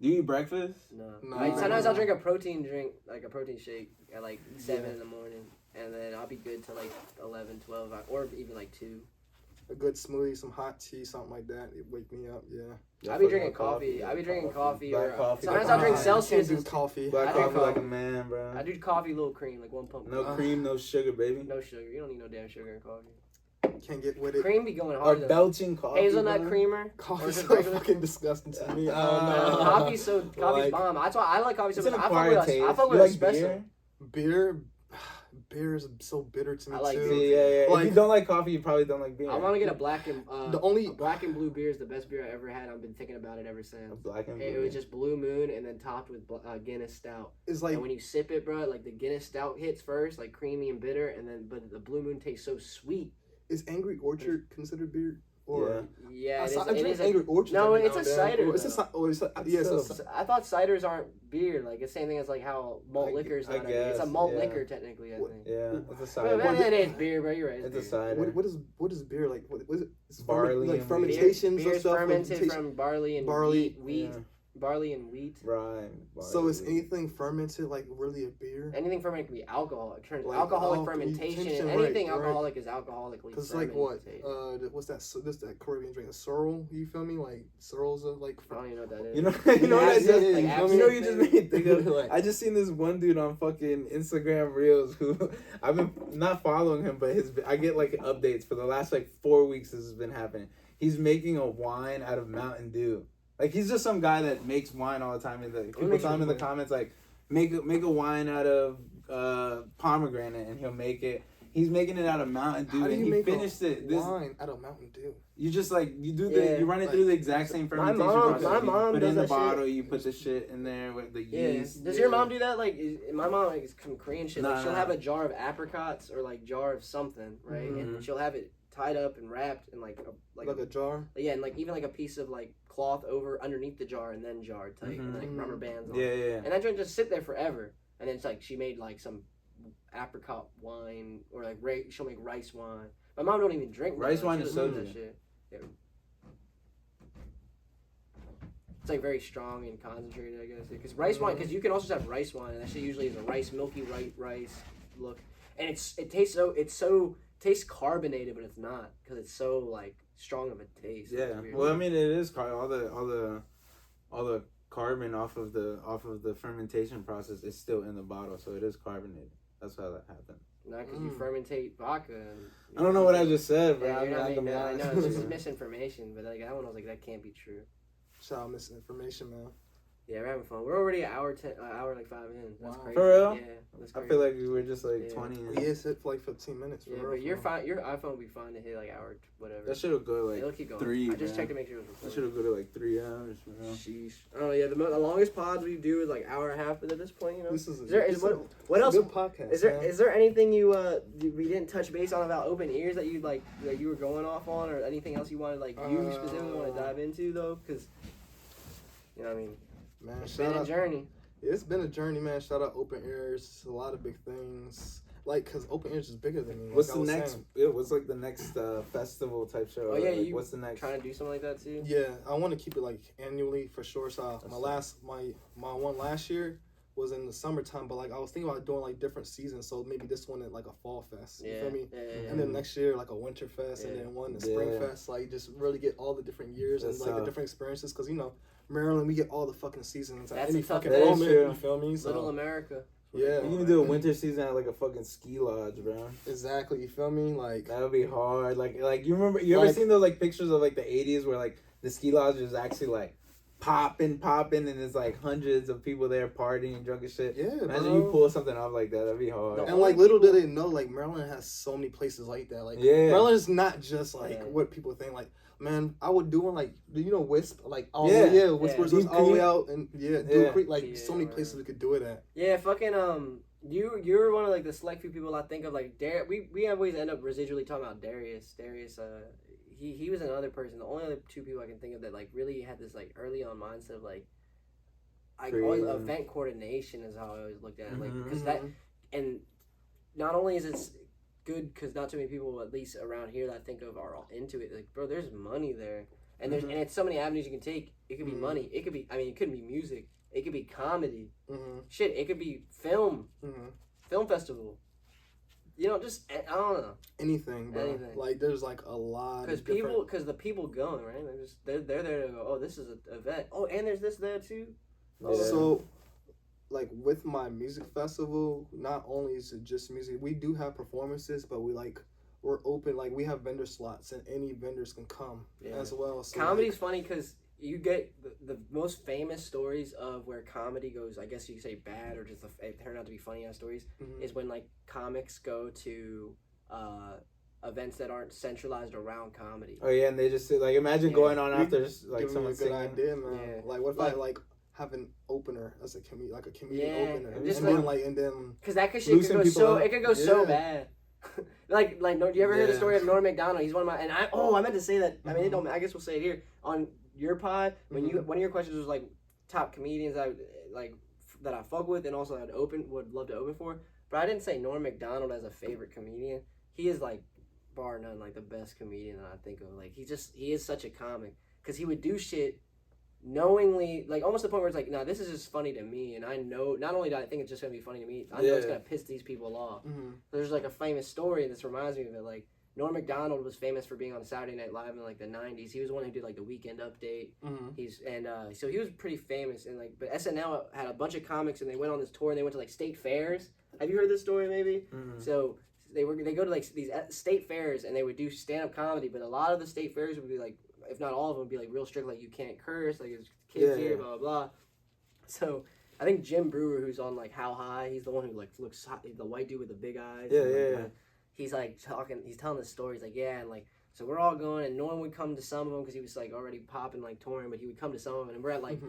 Do you eat breakfast? No. No. Like, sometimes I'll drink a protein drink, like a protein shake at like 7 in the morning. And then I'll be good till like 11, 12, or even like 2. A good smoothie, some hot tea, something like that. It wake me up, yeah. I be drinking coffee. I be drinking coffee. Black Or coffee. sometimes I'll drink I Celsius. can't do coffee. Black I do coffee like a coffee. man, bro. I do coffee, little cream, like 1 pump. No cream, no sugar, baby. No sugar. You don't need no damn sugar in coffee. Can't get with it. Cream be going Or hard. though. belching coffee. Hazelnut bro. creamer. Or Coffee's just so regular. fucking disgusting to me. I Uh, don't know. Coffee's Like, bomb. That's why I like coffee so It's an much. I acquired fuck taste. with You like espresso. beer? Beer is so bitter to me I like too. See, yeah. Like- if you don't like coffee, you probably don't like beer. I want to get a black and The black and blue beer is the best beer I ever had. I've been thinking about it ever A since. black and It blue. was just Blue Moon and then topped with Guinness Stout. It's like And when you sip it, bro, like the Guinness Stout hits first, like creamy and bitter, and then but the Blue Moon tastes so sweet. is Angry Orchard considered beer? Or Yeah, I it drink is. Angry Orchard. No, every it's now a and then. cider, Or it's a though. ci- or it's a, yeah, it's a, So- I thought ciders aren't beer. Like it's the same thing as like how malt liquor is I not a beer. It's a guess, malt yeah. liquor technically. I think. Yeah, it's a But cider. it is beer, bro. You're right. It's a beer. cider. what is beer like? What is it? It's Barley like and fermentations Beer and is stuff. fermented fermentation. from barley and Barley, wheat. Yeah. Barley and wheat. Right. So is barley. anything fermented like really a beer? Anything fermented can be alcohol. It turns Like, alcoholic oh, fermentation. fermentation, Anything right, right. alcoholic is alcoholically Because like what? fermented. What's that? So this that Caribbean drink, a sorrel. You feel me? Like sorrels are like. I don't even know what that is. You know what I Absinthe, just like you know absinthe you just maybe? made me think of Like- I just seen this one dude on fucking Instagram Reels who I've been not following him, but I get like updates for the last like 4 weeks. This has been happening. He's making a wine out of Mountain Dew. Like he's just some guy that makes wine all the time. And people makes tell him in the wine? comments like make a wine out of pomegranate, and he'll make it. He's making it out of Mountain Dew, How do and you he make finished it. This wine out of Mountain Dew? you just like you do Yeah, you run it through the exact same fermentation process. my You mom put it does in the that shit. bottle. You put the shit in there with the Yeah. yeast. Does your mom do that? Like, my mom like is some Korean shit. Like, Nah, she'll nah. have a jar of apricots or like jar of something, right? Mhm. And she'll have it tied up and wrapped in like Like a jar? yeah, and like even like a piece of like cloth over underneath the jar and then jarred tight, and like Mhm. rubber bands on. Yeah, it. yeah. And that joint just sit there forever. And then it's like she made like some apricot wine or like she'll make rice wine. My mom don't even drink that, Rice like, wine she is doesn't do soju. that shit. Yeah. It's like very strong and concentrated, I guess. Because rice wine, because you can also just have rice wine, and that shit usually is a milky white rice look, and it tastes carbonated, but it's not because it's so like strong of a taste. Yeah. It's weird. Well, I mean, it is all the carbon off of the fermentation process is still in the bottle, so it is carbonated. That's how that happened. Not because you fermentate vodka. And, I don't know what I just said, bro. Yeah, I'm you're not not making gonna that. I lie. know it's just misinformation, but like that one, I was like, that can't be true. Shout out misinformation, man. Yeah, we're having fun. We're already an hour like 5 in. That's Wow. crazy. For real? Yeah, that's I crazy. feel like we were just like Yeah. 20. We is hit for like 15 minutes. For Yeah, real, but you're for real. fine. Your iPhone will be fine to hit like hour, whatever. That should have go It'll like keep going. 3. I just man. checked to make sure it was That recording. should have go to like 3 hours, bro. Sheesh. Oh yeah, the longest pods we do is like hour and a half. But at this point, you know, This is what else? Good podcast. Is there man. is there anything we didn't touch base on about open ears that you like that you were going off on, or anything else you wanted like you specifically want to dive into though? Because you know what I mean, Man, it's shout been a out. journey. It's been a journey, man. Shout out Open Ears. A lot of big things. Like, cause Open Ears is bigger than me. What's like the I was next? saying. Yeah, what's like the next festival type show? Oh yeah, Like, you what's the next? trying to do something like that too? Yeah, I want to keep it like annually for sure. So That's my one last year was in the summertime, but like I was thinking about doing like different seasons. So maybe this one at like a fall fest. You Yeah, feel me? yeah. And then next year like a winter fest, and Yeah. then one the spring Yeah. fest. Like just really get all the different years That's and like the tough. different experiences. Cause you know Maryland, we get all the fucking seasons at That's any a tough fucking thing. moment. True. You feel me? So Little America. yeah, You can do a winter season at like a fucking ski lodge, bro. exactly. You feel me? Like That would be hard. Like you remember? You ever Like- seen those like pictures of like the '80s where like the ski lodge is actually like popping, and there's like hundreds of people there partying, drunk as shit. Yeah, Imagine bro. you pull something off like that. That'd be hard. And like little did they know, like Maryland has so many places like that. Like Maryland is not just like what people think. Like, man, I would doing like, you know, Wisp, like all Whispers was all the way out, and Dude Creek, like so many places we could do it at. Yeah, fucking you're one of like the select few people I think of. Like we always end up residually talking about Darius. He was another person. The only other two people I can think of that like really had this like early on mindset of like always event coordination is how I always looked at it. Like because that, and not only is it good because not too many people at least around here that I think of are all into it. Like, bro, there's money there, and there's and it's so many avenues you can take. It could be money. It could be, I mean, it couldn't be music. It could be comedy. Shit, it could be film. Film festival. You know, just I don't know. Anything, bro. Anything. Like there's like a lot. Because the people going right. They're there to go. Oh, this is an event. Oh, and there's this there too. Oh. So, like with my music festival, not only is it just music, we do have performances, but we're open. Like we have vendor slots, and any vendors can come as well. So comedy's funny because you get the most famous stories of where comedy goes, I guess you could say bad or just it turned out to be funny ass stories, is when like comics go to events that aren't centralized around comedy. Oh yeah, and they just like imagine going on after just like someone singing. Good idea, man. Yeah. Like what if I like have an opener as a comedian, like a comedian opener, and then because that shit could go so it could go so bad. like do you ever hear the story of Norm Macdonald? He's one of my I meant to say that. I mean, it don't. I guess we'll say it here on your pod when you one of your questions was like top comedians I like that I fuck with and also would love to open for. But I didn't say Norm Macdonald as a favorite comedian. He is like bar none like the best comedian that I think of. Like he is such a comic because he would do shit knowingly, like almost to the point where it's like, nah, this is just funny to me, and I know not only do I think it's just gonna be funny to me, I know it's gonna piss these people off. There's like a famous story, and this reminds me of it. Like Norm Macdonald was famous for being on Saturday Night Live in like the '90s. He was the one who did like the Weekend Update. So he was pretty famous, and like but SNL had a bunch of comics, and they went on this tour, and they went to like state fairs. Have you heard this story? Maybe. So they go to like these state fairs, and they would do stand up comedy, but a lot of the state fairs would be like, if not all of them, would be like real strict, like you can't curse, like there's kids here, blah blah blah. So I think Jim Brewer, who's on like How High, he's the one who like looks hot, the white dude with the big eyes. He's like he's telling the stories like and like so we're all going, and Norm would come to some of them because he was like already popping like touring, but he would come to some of them, and we're at like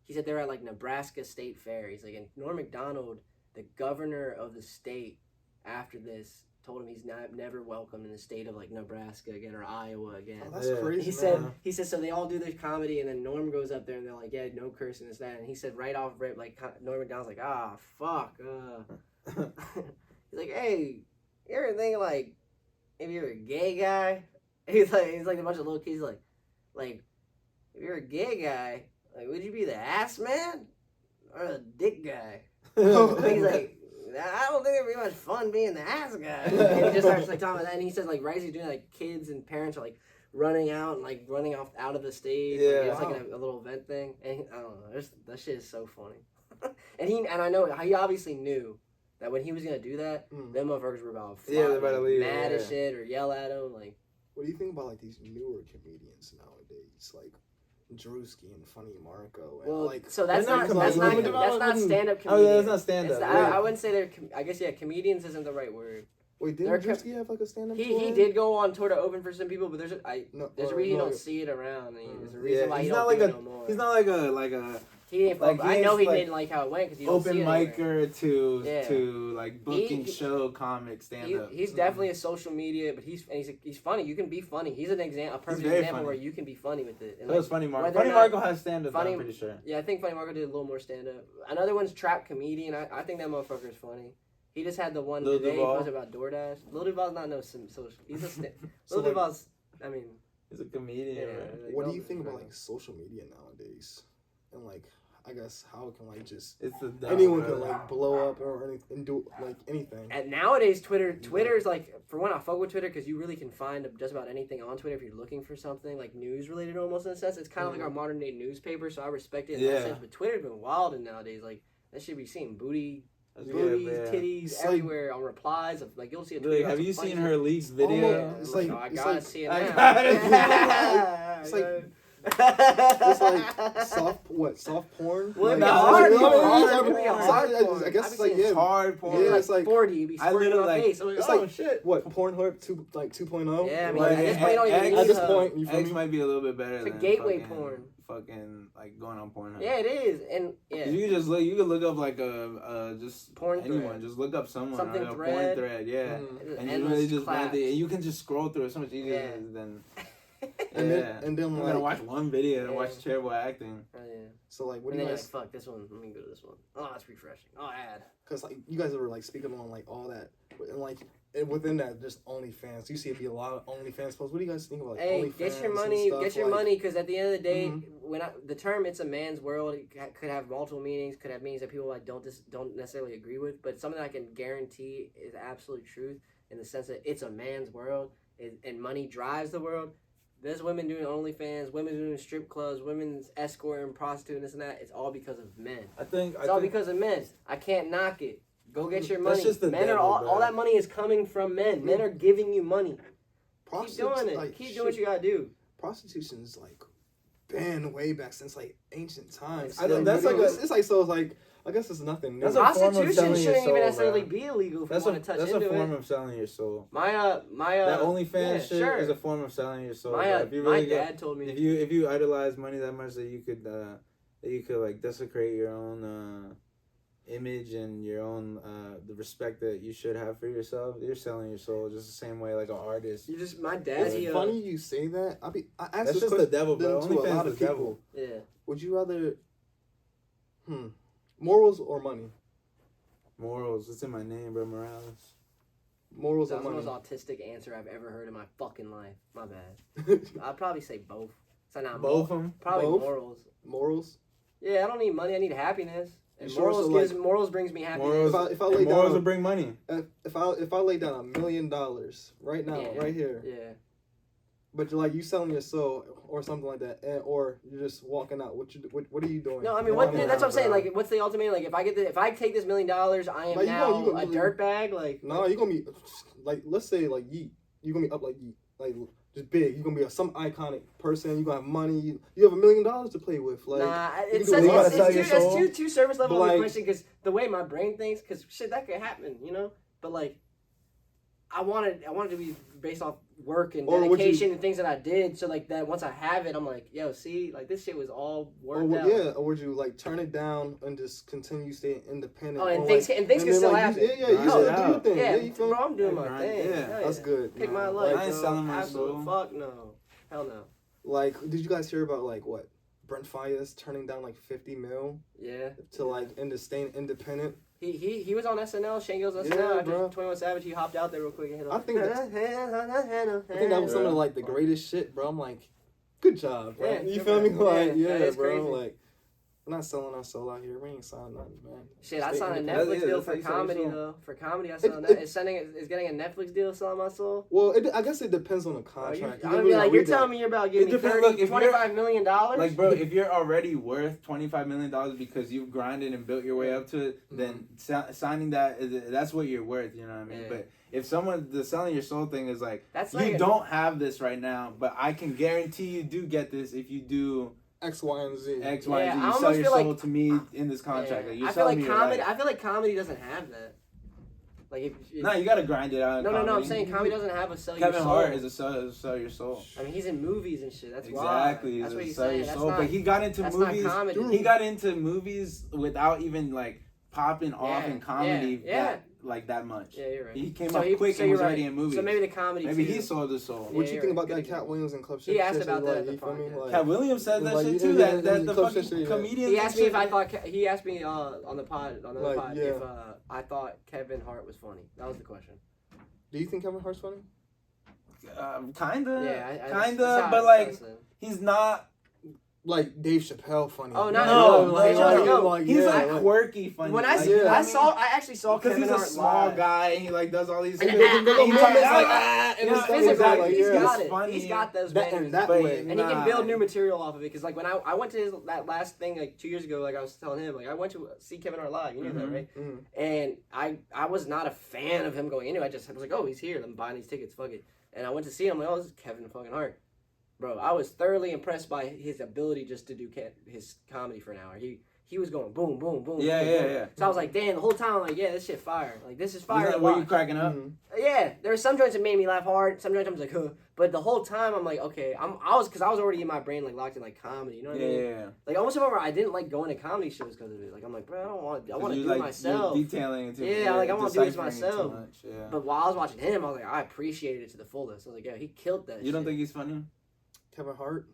he said they're at like Nebraska State Fair. He's like, and Norm Macdonald, the governor of the state, after this told him he's never welcome in the state of like Nebraska again or Iowa again. Oh, that's crazy. He said so they all do their comedy, and then Norm goes up there and they're like, yeah, no cursing, this that, and he said right off rip, like Norm Macdonald's like, fuck. He's like, hey, you ever think like if you're a gay guy? He's like a bunch of little kids like if you're a gay guy, like would you be the ass man or the dick guy? He's like, I don't think it'd be much fun being the ass guy. And he just starts like talking about that, and he says like Risey's doing like kids and parents are like running out and like running off out of the stage. It's like a little event thing, and I don't know. That shit is so funny. and I know he obviously knew that when he was gonna do that, them motherfuckers were about to they're about to leave, mad as shit or yell at him. Like, what do you think about like these newer comedians nowadays, like Drewski and Funny Marco? And, well, like, so that's not stand up comedian. Oh, that's not stand up. I wouldn't say they're. I guess comedians isn't the right word. Wait, didn't Drewski have like a stand up? He did go on tour to open for some people, but there's a reason you don't see it around. There's a reason why he don't do it no more. He's not like a. He didn't. Like, I know he didn't like how it went because you don't see it open micer to like booking show comic stand up. He's definitely a social media, but he's funny. You can be funny. He's a perfect example where you can be funny with it. And so is Funny Marco. Funny Marco has stand up. I'm pretty sure. Yeah, I think Funny Marco did a little more stand up. Another one's Trap Comedian. I think that motherfucker's funny. He just had the one today. He was about DoorDash. Lil Duval's not no social. He's a Lil Duval's. I mean, he's a comedian. Yeah, right? What do you think about like social media nowadays? And like, I guess how it can like just anyone can like blow up or anything and do like anything. And nowadays, Twitter's like, for one, I fuck with Twitter because you really can find just about anything on Twitter if you're looking for something like news related almost in a sense. It's kind of like our modern day newspaper, so I respect it in that sense. But Twitter's been wild nowadays. Like that should be seen booties, titties everywhere on replies of like you'll see a tweet. Have you seen her leaked video? It's like I gotta see it now. It's like soft what, soft porn? Well, Like, no, it's hard like- porn. hard It'd be porn. hard So porn. I guess I'd it's be like, saying It's hard porn. Yeah, like it's like 40, you be I squirting in my literally, face. I'm like, it's oh like shit. what, Pornhub 2.0? Yeah, I mean, Like, at this point, you don't even X- need at this Hub. point, you feel X me? might be a little bit better It's a than gateway fucking, porn. fucking like going on Pornhub. Yeah, it is, and yeah, You can just look. You can look up like a just Porn anyone. thread. Just look up someone. Something like a thread. porn thread. Yeah. Mhm. And you Endless really just claps. and you can just scroll through it so much easier Yeah. than. And yeah. then I'm like, gonna watch one video and Yeah. watch terrible acting. Oh, yeah. so like, what And do then you you're guys? like, fuck this one. Let me go to this one. Oh, that's refreshing. Oh, ad. Because like you guys were like speaking on like all that, and like and within that, just OnlyFans. You see it be a lot of OnlyFans posts. What do you guys think about like Hey, OnlyFans? get your and money. stuff? Get your Like, money, because at the end of the day, Mhm. when the term "it's a man's world" it could have multiple meanings. Could have meanings that people like don't necessarily agree with. But something I can guarantee is absolute truth in the sense that it's a man's world, and money drives the world. There's women doing OnlyFans, women doing strip clubs, women's escorting, prostituting, this and that. It's all because of men. It's all because of men. I can't knock it. Go get your money. That's just the Men devil, are bro. all that money is coming from men. Men are giving you money. Keep doing it. like, Keep doing what you gotta do. Prostitution is like been way back since like ancient times. I think that's like it's like so it's like I guess it's nothing new. That's a form of Prostitution selling your shouldn't soul, even necessarily bro. be illegal if That's you a want to touch that's a into form it. of selling your soul. My That OnlyFans yeah, shit sure. is a form of selling your soul. my bro. If you my really dad told me. if you idolize money that much that you could like desecrate your own image and your own the respect that you should have for yourself, you're selling your soul just the same way like an artist. You just my dad. It's He, funny you say that. I asked That's this just the question devil, bro. to a OnlyFans lot is of the people. devil. yeah. Would you rather, morals or money? Morals, it's in my name, bro. Morales. Morals That or was the money? most autistic answer I've ever heard in my fucking life. My bad. I'd probably say both. So not Both of them. Probably Both? morals. Morals. Yeah, I don't need money. I need happiness. And You sure? morals So, morals brings me happiness. Morals. If I lay morals down, will bring money. if I lay down $1 million right now, Yeah. right here, Yeah. but you're like you selling your soul or something like that, or you're just walking out. What are you doing? No, I mean, Walking that's what I'm around, saying. bro. Like, what's the ultimate? Like, if I take this $1 million, I am Like, you now gonna- a dirtbag. Like, No, you're gonna be like, let's say like Yeet. You're gonna be up like Yeet, like just big. You're gonna be some iconic person. You gonna have money. You have $1 million to play with. Like, nah, you it's, can it's, do what? it's, Sell it's, your too, it's soul? too surface level But, of the like- question because the way my brain thinks, because shit, that could happen, you know. But like, I wanted to be based off work and Or would you- dedication and things that I did. So like that, once I have it, I'm like, yo, see, like this shit was all worked out. or would you like turn it down and just continue staying independent? Oh, and or, things like, can then, still like, happen. You Grind still it do your out. thing. Yeah, you feel me? bro, I'm doing my Grind- thing. yeah. Hell That's yeah. good. Pick my man. life. I ain't bro. selling my Absolute soul. Fuck no. Hell no. Like, did you guys hear about like what Brent Fayez turning down like 50 mil Yeah. to like staying independent? He was on SNL, Shane Gill's SNL Yeah, after bro. 21 Savage. He hopped out there real quick and hit I think that was some of like the greatest shit, bro. I'm like, good job, bro. Yeah, You good feel me? man. Like, Yeah, yeah, that's bro. crazy. Like, we're not selling our soul out here. We ain't selling nothing, man. Shit, I Stay signed a independent. Netflix Yeah, deal that's how for you sell your comedy soul. though. For comedy, I signed it- is getting a Netflix deal selling my soul. Well, I guess it depends on the Bro, you- contract. I'm gonna be like, you're telling me you're about giving me depends. 30, Look, if you're- $25 million? Like, bro, if you're already worth $25 million because you've grinded and built your way up to it, then signing that's what you're worth. You know what I mean? Yeah. But if the selling your soul thing is like, That's you like don't have this right now, but I can guarantee you do get this if you do X, Y, and Z. X, Y, Yeah, and Z. I You sell almost your feel soul like- to me in this contract. Yeah. Like, you're I feel selling like me your comedy. life. I feel like comedy doesn't have that. Like if No, you gotta grind it out. in no. I'm comedy. saying comedy doesn't have a sell your Kevin soul. Hart is a sell your soul. I mean, he's in movies and shit. That's Exactly, why. That's he's what a he's sell saying. your That's soul. not. But he got into That's movies. not comedy. He got into movies without even like popping off Yeah, in comedy yeah. that much. Yeah, you're right. He came So up he- quick so and you're was already right. in movies. So maybe the comedy. Maybe too. he sold his soul. What Yeah, you think about good that, to Cat know. Williams and Club He Shit? asked Shit, about like, that at the you feel me? podcast. Like, Cat Williams said that Like, shit yeah, too. yeah, That the Club fucking Shit shit, yeah. comedians. He and asked me if shit. I thought he asked me on the pod Like, pod yeah. if I thought Kevin Hart was funny. That was the question. do you think Kevin Hart's funny? Kinda. Yeah, that's Kinda, how- but that's like how I said. he's not. Like Dave Chappelle funny? Oh, Like, not no. He's yeah, like quirky funny. When I like, yeah. I actually saw because Kevin he's a Hart small live. guy and he like does all these. And he the little talks movements, like, like, and and it's stuff Physical, like that, like, he's yeah. got it. funny. He's got those That- manners. and that But- way. And he can build new material off of it. Because like when I went to that last thing like 2 years ago, like I was telling him, like I went to see Kevin Hart live. You know that, right? Mhm. And I was not a fan of him going into it. I was like, oh, he's here. I'm buying these tickets. Fuck it. And I went to see him. I'm like, oh, this is Kevin fucking Hart. bro, I was thoroughly impressed by his ability just to do his comedy for an hour. He was going boom, boom, boom. Yeah, boom, yeah, boom. yeah. So I was like, damn, the whole time I'm like, yeah, this shit fire. Like, this is fire to Were you watch. cracking up? Yeah, there were some joints that made me laugh hard. Some joints I was like, huh. But the whole time I'm like, okay, I was already in my brain like locked in like comedy. You know what I mean? Yeah. Like almost a moment where I didn't like going to comedy shows because of it. Like I'm like, bro, I want to do it myself. You're detailing it too much. Yeah, like I want to do this deciphering it too myself. much, yeah. But while I was watching him, I was like, I appreciated it to the fullest. I was like, yeah, he killed that. You don't shit. think he's funny? Kevin Hart.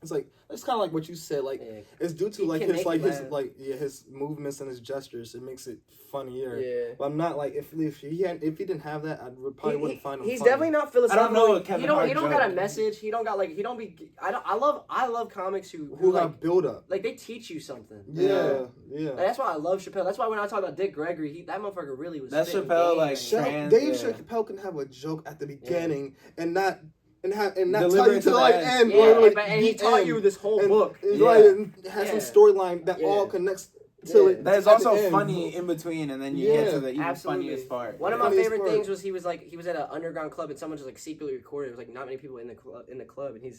It's like it's kind of like what you said. Like it's due to He like can his make like you his his movements and his gestures. It makes it funnier. Yeah. But I'm not like if he didn't have that, I probably wouldn't find him. He's funny. definitely not philosophical. I don't know what Kevin he don't Hart got a joke. message. He don't got like he don't be. I love comics who Who like have build up. like they teach you something. Yeah. Like, that's why I love Chappelle. That's why when I talk about Dick Gregory, that motherfucker really was. That spitting Chappelle, game, like, man. Trans- Dave yeah. Chappelle can have a joke at the beginning and not Deliver tell you it to to like the end. Yeah, like, and he the taught end. you this whole And book. it's Yeah. like it has some Yeah. storyline that Yeah. all connects till it. That is at the also end. funny in between, and then you get to the even Absolutely. funniest part. One of my Funniest favorite part. things was he was at an underground club and someone just like secretly recorded. It was like not many people in the club, and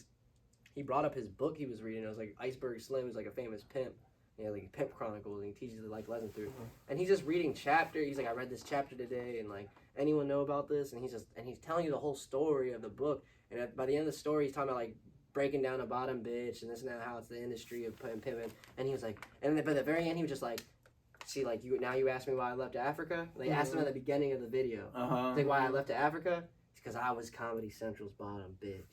he brought up his book he was reading. It was like Iceberg Slim, who's like a famous pimp. Yeah, like Pimp Chronicles, and he teaches the like lesson through. And he's just reading chapter. He's like, I read this chapter today, and like, anyone know about this? And he's telling you the whole story of the book. And by the end of the story, he's talking about like breaking down a bottom bitch and this and that, how it's the industry of pimping. And he was like, and by the very end, he was just like, see, like you asked me why I left Africa. They asked him at the beginning of the video, like why I left Africa. It's because I was Comedy Central's bottom bitch.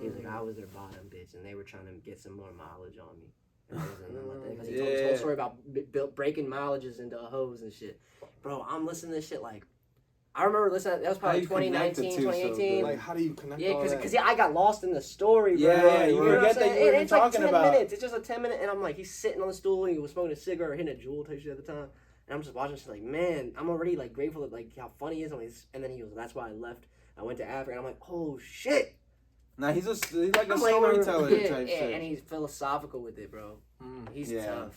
He was like, I was their bottom bitch, and they were trying to get some more mileage on me. Because he told this whole story about breaking mileages into hoes and shit. Bro, I'm listening to this shit like, I remember listening, that was probably 2019, 2018. Like, how do you connect Yeah, all that? because I got lost in the story, bro. Yeah, you know what I'm forget that saying? you were even It's like talking 10 about. minutes. It's just a 10-minute, and I'm like, he's sitting on the stool, and he was smoking a cigarette or hitting a jewel type shit at the time. And I'm just watching this like, man, I'm already like grateful that like how funny he is. And then he goes, that's why I left. I went to Africa, and I'm like, oh shit. Nah, he's like a I'm storyteller yeah, type shit. and he's philosophical with it, bro. He's tough.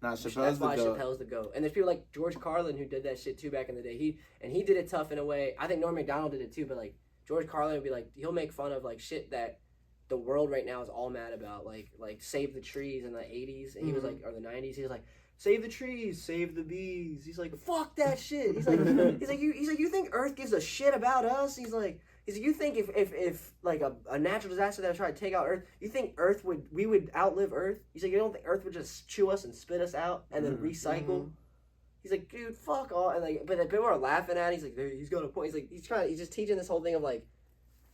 Nah, That's Chappelle's why the goat. Chappelle's the GOAT. And there's people like George Carlin who did that shit too back in the day. He did it tough in a way. I think Norm Macdonald did it too, but like George Carlin would be like, he'll make fun of like shit that the world right now is all mad about, like Save the Trees in the 80s, and he was like, or the 90s, he was like, save the trees, save the bees. He's like, fuck that shit. He's like, you think Earth gives a shit about us? He's like, you think if like a natural disaster that would try to take out Earth, you think we would outlive Earth? He's like, you don't think Earth would just chew us and spit us out and then recycle? He's like, dude, fuck all. And like, but people are laughing at it. He's like, he's got a point. He's like, he's just teaching this whole thing of like,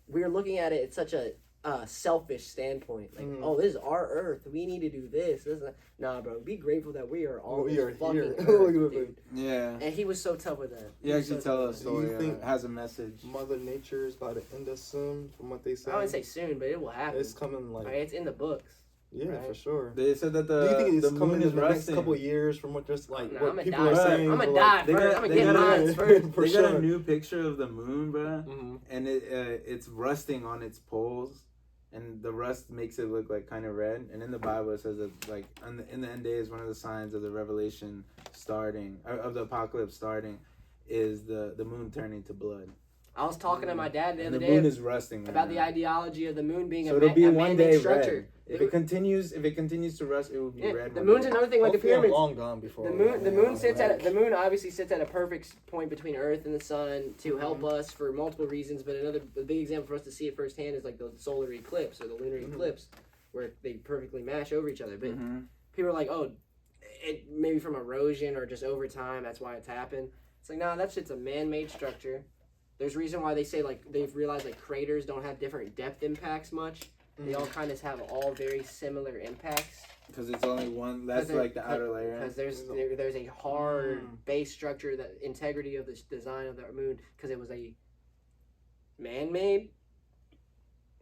we're looking at it at such a selfish standpoint. Like, oh, this is our Earth. We need to do this. This and that. Nah, bro. Be grateful that we are on this fucking here. Earth, dude. Yeah. And he was so tough with that. You actually tell a story. Do you think it has a message. Mother Nature is about to end us soon, from what they say? I wouldn't say soon, but it will happen. It's coming like... Right, it's in the books. Yeah, right? For sure. They said that Do you think the it's moon coming is in the next rusting. couple of years from what just like Nah, what I'ma people die. are saying? I'm gonna but, die like, first. I'm gonna they get got- mine first. For They got sure. a new picture of the moon, bruh, and it's rusting on its poles, and the rust makes it look like kind of red. And in the Bible it says that like in the end days, one of the signs of the revelation starting, of the apocalypse starting, is the moon turning to blood. I was talking to my dad the And other the day moon is rusting right about the now. ideology of the moon being So a it'll be one man-made day structure. red. If it continues to rust, it will be red. The one moon's day. another thing, like the Hopefully I'm pyramids. long gone before. The moon obviously sits at a perfect point between Earth and the sun to help us for multiple reasons. But a big example for us to see it firsthand is like the solar eclipse or the lunar eclipse, where they perfectly mash over each other. But people are like, oh, it maybe from erosion or just over time. That's why it's happened. It's like, nah, that shit's a man-made structure. There's a reason why they say like they've realized like craters don't have different depth impacts much. They all kind of have all very similar impacts. Because it's only one. That's like the outer layer. Because there's a hard base structure, that integrity of the design of the moon, because it was a man-made.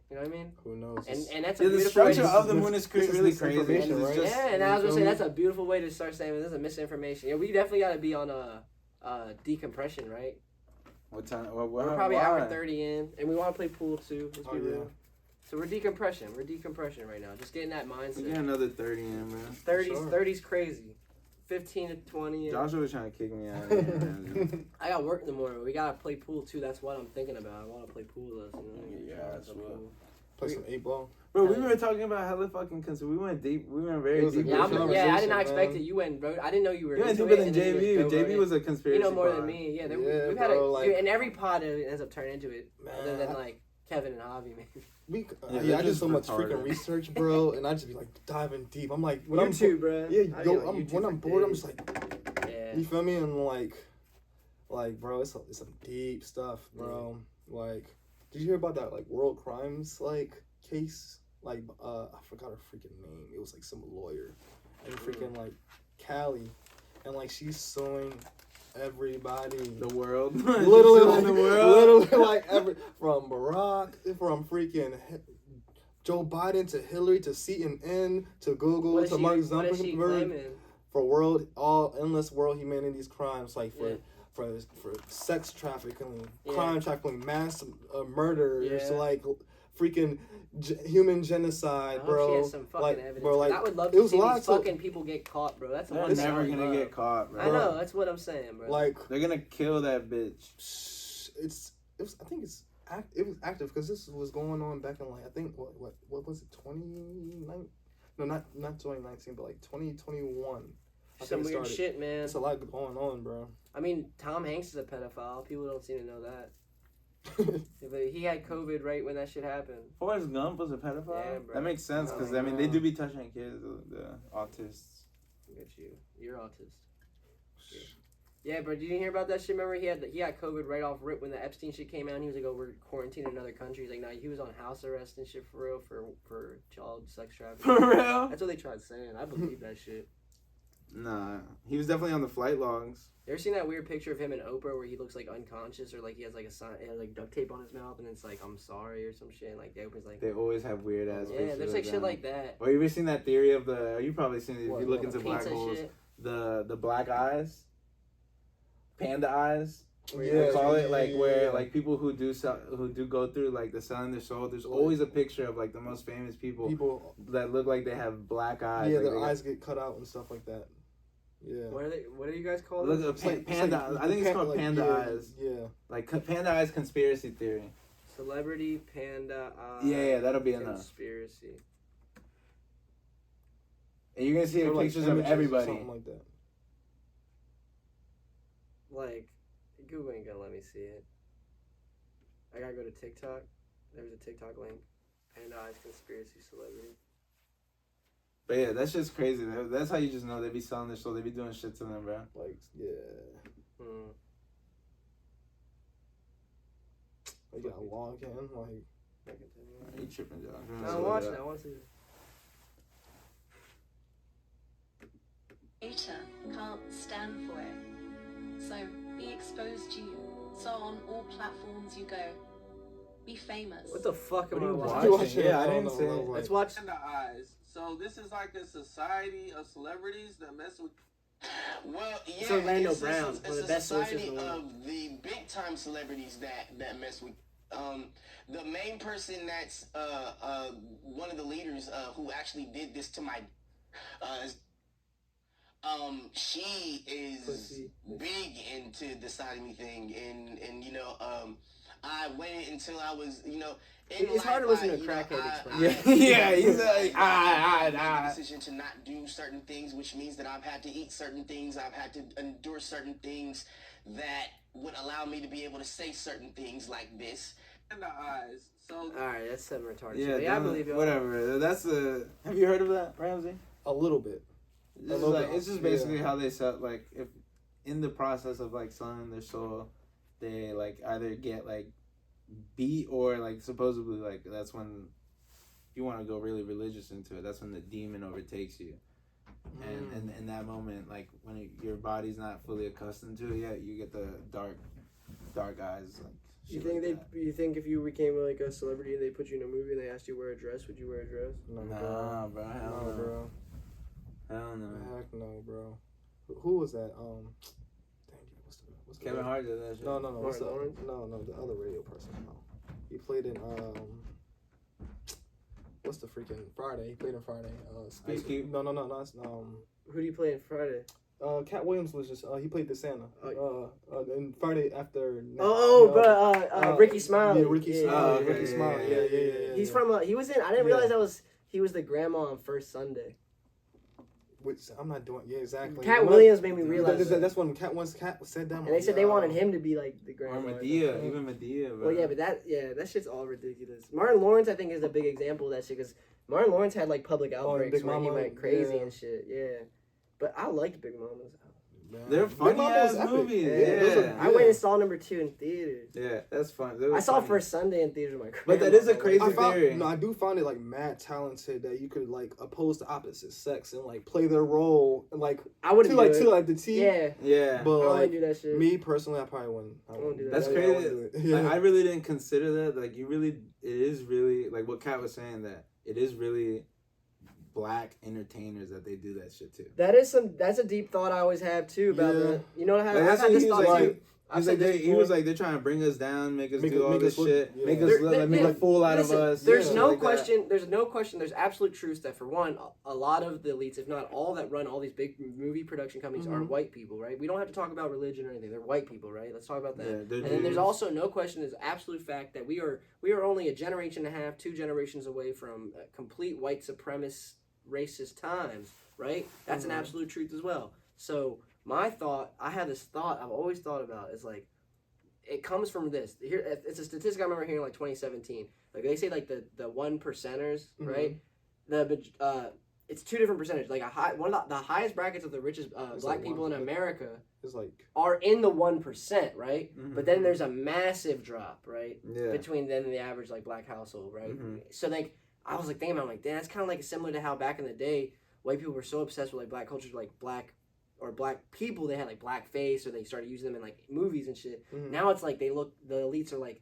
You know what I mean? Who knows? And that's a the beautiful way structure to, of the moon is really crazy. misinformation, right? Just, yeah, and I was gonna say that's a beautiful way to start saying this is a misinformation. Yeah, we definitely got to be on a decompression, right? What time? We're probably hour 30 in, and we want to play pool too. Let's be real. Yeah. So we're decompression. We're decompression right now. Just getting that mindset. We get another 30 in, man. 30's crazy. 15 to 20. Joshua was trying to kick me out of here, man. I got work in the morning. We gotta play pool too. That's what I'm thinking about. I want to play pool with us. You know? Yeah, that's Some what. pool. Play some 8-ball. Bro, we were talking about hella fucking we went deep. We went very deep. Yeah, I did not expect man. it. You went, bro. I didn't know you were. You went into deeper it, than and then you JB. just JB was a conspiracy. You know more pod. than me. Yeah, Yeah, we've had bro, like, in every pod it ends up turning into it. Man, Other than like Kevin and Javi, maybe. I do so much freaking research, bro, and I just be like diving deep. I'm like, when YouTube, bro. Yeah, yo, when I'm bored, I'm just like, yeah. You feel me? And like, bro, it's some deep stuff, bro. Yeah. Like, did you hear about that like world crimes like case? Like, I forgot her freaking name. It was like some lawyer in freaking like Cali, and like she's suing everybody. The world. Literally, like, the world. literally like from Barack, from freaking Joe Biden to Hillary to CNN to Google to Mark Zuckerberg for endless world humanities crimes, like for sex trafficking, crime trafficking, mass murders, like freaking human genocide, bro. She has some fucking like, evidence. bro, like, I would love to see these fucking people get caught, bro. That's They're never gonna get caught, bro. I know. That's what I'm saying, bro. Like, they're gonna kill that bitch. It was active because this was going on back in like I think what was it 2019? No, not 2019, but like 2021. Some weird shit, man. It's a lot going on, bro. I mean, Tom Hanks is a pedophile. People don't seem to know that. But he had COVID right when that shit happened. Forrest Gump was a pedophile? Yeah, bro. That makes sense because, I mean, they do be touching kids, the autists. Look at you. You're autist. Yeah, bro. Did you hear about that shit? Remember, he got COVID right off rip when the Epstein shit came out. And he was like, "Oh, we're quarantined in another country." He's like, "No, he was on house arrest and shit for real for child sex trafficking." For real? That's what they tried saying. I believe that shit. Nah, he was definitely on the flight logs. You ever seen that weird picture of him and Oprah where he looks like unconscious or like he has like a sign, he has like duct tape on his mouth and it's like "I'm sorry" or some shit. And like Oprah's like. They always have weird ass. Yeah, there's like shit like that. Or you ever seen that theory of you probably seen it if you look into black pizza holes. Shit? The black eyes, panda eyes. Yeah, they call it like where like people who do go through like the selling their soul. There's always a picture of like the most famous people that look like they have black eyes. Yeah, like, their eyes get cut out and stuff like that. Yeah. What do you guys call it? Look, panda. I think it's called panda eyes. Yeah. Like panda eyes conspiracy theory. Celebrity panda eyes. Yeah, that'll be enough. Conspiracy. And you're gonna see pictures of everybody. Something like that. Like, Google ain't gonna let me see it. I gotta go to TikTok. There's a TikTok link. Panda eyes conspiracy celebrity. But yeah, that's just crazy. That's how you just know they be selling their soul. They be doing shit to them, bro. Like, yeah. You got a log in, like. You tripping, Josh? No, I'm watching. I want to see it. Data can't stand for it. So be exposed to you. So on all platforms you go. Be famous. What the fuck am I watching? Yeah, I didn't see it. Let's watch. The eyes. So this is like a society of celebrities that mess with. Well, yeah, it's Orlando it's Brown, one of the best sources society in the world. of the big time celebrities that mess with. The main person that's one of the leaders who actually did this to my she is big into the sodomy thing, and you know I waited until I was, you know, it's hard to listen to a crackhead explain. Yeah, he's like, I made the decision to not do certain things, which means that I've had to eat certain things, I've had to endure certain things that would allow me to be able to say certain things like this. In the eyes. So alright, that's some retarded. Yeah, I believe you. Whatever. That's have you heard of that, Ramsey? A little bit. It's just basically how they sell, like, if in the process of like selling their soul, they like either get like beat or like supposedly like that's when if you want to go really religious into it, that's when the demon overtakes you. And in that moment, like when your body's not fully accustomed to it yet, you get the dark eyes. Like, you think you think if you became like a celebrity and they put you in a movie and they asked you to wear a dress, would you wear a dress? Nah, bro. Hell no, bro. Hell no. Heck no, bro. Who was that? What's the Kevin Hart did that shit. No. What's the other radio person. He played in what's the freaking Friday? He played in Friday. Ice Cube? No. Who do you play in Friday? Cat Williams was just he played the Santa. In Friday After. Ricky Smiley. Yeah, Ricky Smiley. okay, Ricky Smiley. Yeah. He's from. He was in. I didn't realize he was the grandma on First Sunday. Which I'm not doing. Yeah, exactly. Cat Williams made me realize that's when Cat said that. And they said they wanted him to be like the Or grandma. Medea, even Medea. Bro. Well, yeah, but that shit's all ridiculous. Martin Lawrence, I think, is a big example of that shit because Martin Lawrence had like public outbreaks Big where he Mama, went crazy and shit. Yeah, but I liked Big Mama's. They're funny ass movies. Yeah. I went and saw number 2 in theaters. Yeah, that's fun. I saw First Sunday in theaters with my But grandma. that is a crazy theory. I do find it like mad talented that you could like oppose the opposite sex and like play their role and like I would to like the T. Yeah. But I like wouldn't do that shit. me personally, I probably wouldn't. I won't do that. That's I crazy. wouldn't do it. Like, I really didn't consider that. Like it is really like what Kat was saying, that it is really black entertainers that they do that shit too. That's a deep thought I always have too about that. You know how I've had this thought too. He was like, they're trying to bring us down, make us do all this shit, make us make a fool out of us. There's no question. There's no question. There's absolute truth that for one, a lot of the elites, if not all that run all these big movie production companies, are white people, right? We don't have to talk about religion or anything. They're white people, right? Let's talk about that. And then there's also no question. There's absolute fact that we are only a generation and a half, 2 generations away from complete white supremacist, racist times, right? That's an absolute truth as well. So I had this thought I've always thought about is like, it comes from this. Here, it's a statistic I remember hearing like 2017. Like they say like the 1%ers, right? It's 2 different percentages. Like one of the highest brackets of the richest black like people in America is like are in the 1%, right? But then there's a massive drop, right? Between them and the average like black household, right? So like I was like thinking about like, damn, that's kind of like similar to how back in the day white people were so obsessed with like black culture, like black people, they had like blackface or they started using them in like movies and shit. Now it's like the elites are like,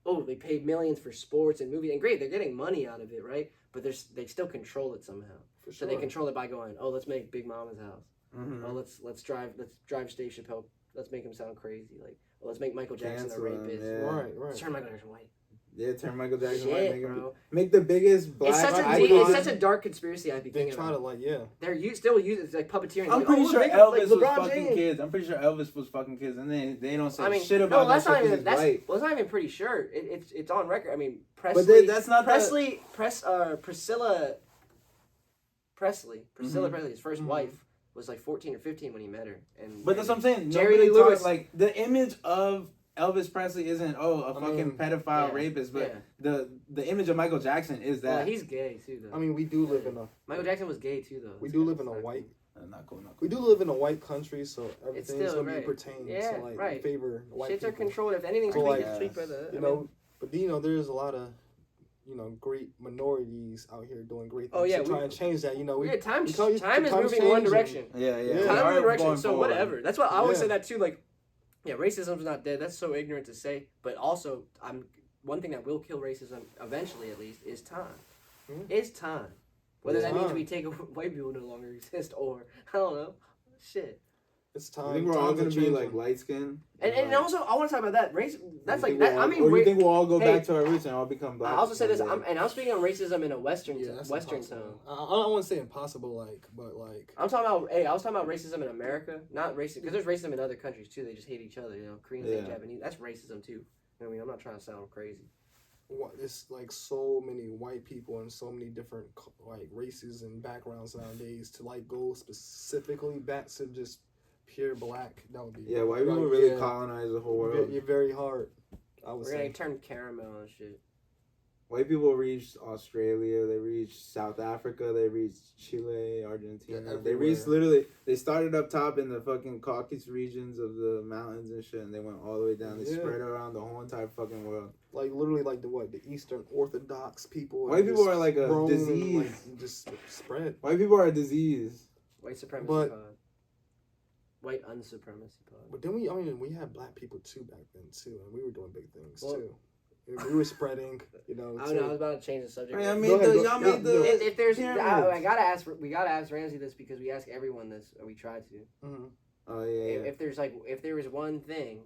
oh, they paid millions for sports and movies, and great, they're getting money out of it, right? But they still control it somehow. So they control it by going, oh, let's make Big Mama's house. Oh, let's drive Dave Chappelle. Let's make him sound crazy. Like, oh, let's make Michael Jackson a rapist. Right. Let's turn Michael Jackson white. Yeah, turn Michael Jackson white. Bro. Make the biggest black It's such a dark conspiracy. I be thinking. They try to like, They're still using like puppeteering. I'm pretty sure Elvis was fucking kids. I'm pretty sure Elvis was fucking kids, and they don't say shit about that shit because he's white. Well, it's not even pretty sure. It's on record. I mean, Presley. But that's not Priscilla Presley, his first wife, was like 14 or 15 when he met her. But that's what I'm saying. Jerry Lee Lewis, like the image of Elvis Presley isn't a fucking pedophile rapist, but the image of Michael Jackson is that. Well, he's gay too, though. I mean, we do live in a. Michael Jackson was gay too, though. We do live in a white. Not cool. We do live in a white country, so everything's gonna be pertained to like favor white Shits people. are controlled. If anything's sweet by the. But there's a lot of. Great minorities out here doing great things. Oh yeah, trying to change that. Time is moving in one direction. Yeah. Time is one direction. So whatever. That's why I always say that too. Like, yeah, racism's not dead. That's so ignorant to say. But also, one thing that will kill racism eventually, at least, is time. Is time. Whether that means we take white people no longer exist, or I don't know. Shit. It's time. I think we're all gonna be like light skinned. And also, I want to talk about that race. That's like that. Or you think we'll all go back to our roots and all become black? I also say this. I'm speaking on racism in a Western tone. I don't want to say impossible, but I'm talking about. Hey, I was talking about racism in America, not racism, because there's racism in other countries too. They just hate each other. Koreans hate Japanese. That's racism too. I mean, I'm not trying to sound crazy. It's like so many white people and so many different like races and backgrounds nowadays to like go specifically back to just pure black. That would be white people really colonize the whole world. You're very hard. We're gonna turn caramel and shit. White people reached Australia, they reached South Africa, they reached Chile, Argentina. They reached they started up top in the fucking Caucasus regions of the mountains and shit, and they went all the way down. They spread around the whole entire fucking world. Like literally like the Eastern Orthodox people. White people are like a disease. Just spread. White people are a disease. White supremacy pod. White unsupremacy pod. But then we had black people too back then too, and we were doing big things too. We were spreading, I was about to change the subject. I mean, if there's, we gotta ask Ramsey this because we ask everyone this, or we try to. Mm-hmm. Oh yeah. If there was one thing,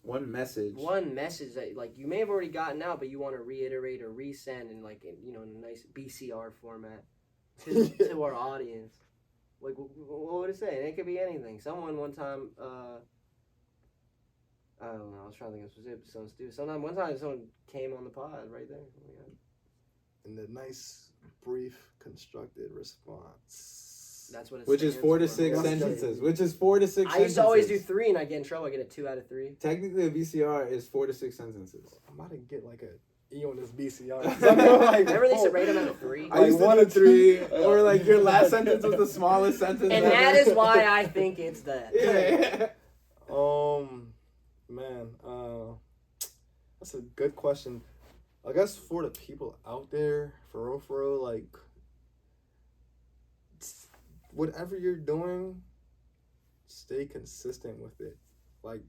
one message that like you may have already gotten out, but you want to reiterate or resend in like in a nice BCR format to our audience, Like, what would it say? It could be anything. Someone one time, I don't know. I was trying to think of specific. Some stupid. One time, someone came on the pod right there. And the nice, brief, constructed response. That's what it Which is 4 to 6 That's sentences. Which is 4 to 6 sentences. I used to always do 3 and I get in trouble. I get a 2 out of 3. Technically, a VCR is 4 to 6 sentences. I'm about to get like a E on this BCR. Remember they used to rate them out of 3? I used to 1 to 3, or like your last sentence was the smallest sentence. And ever. that is why I think it's that. Yeah. Man, that's a good question. I guess for the people out there, for real, like, whatever you're doing, stay consistent with it. Like,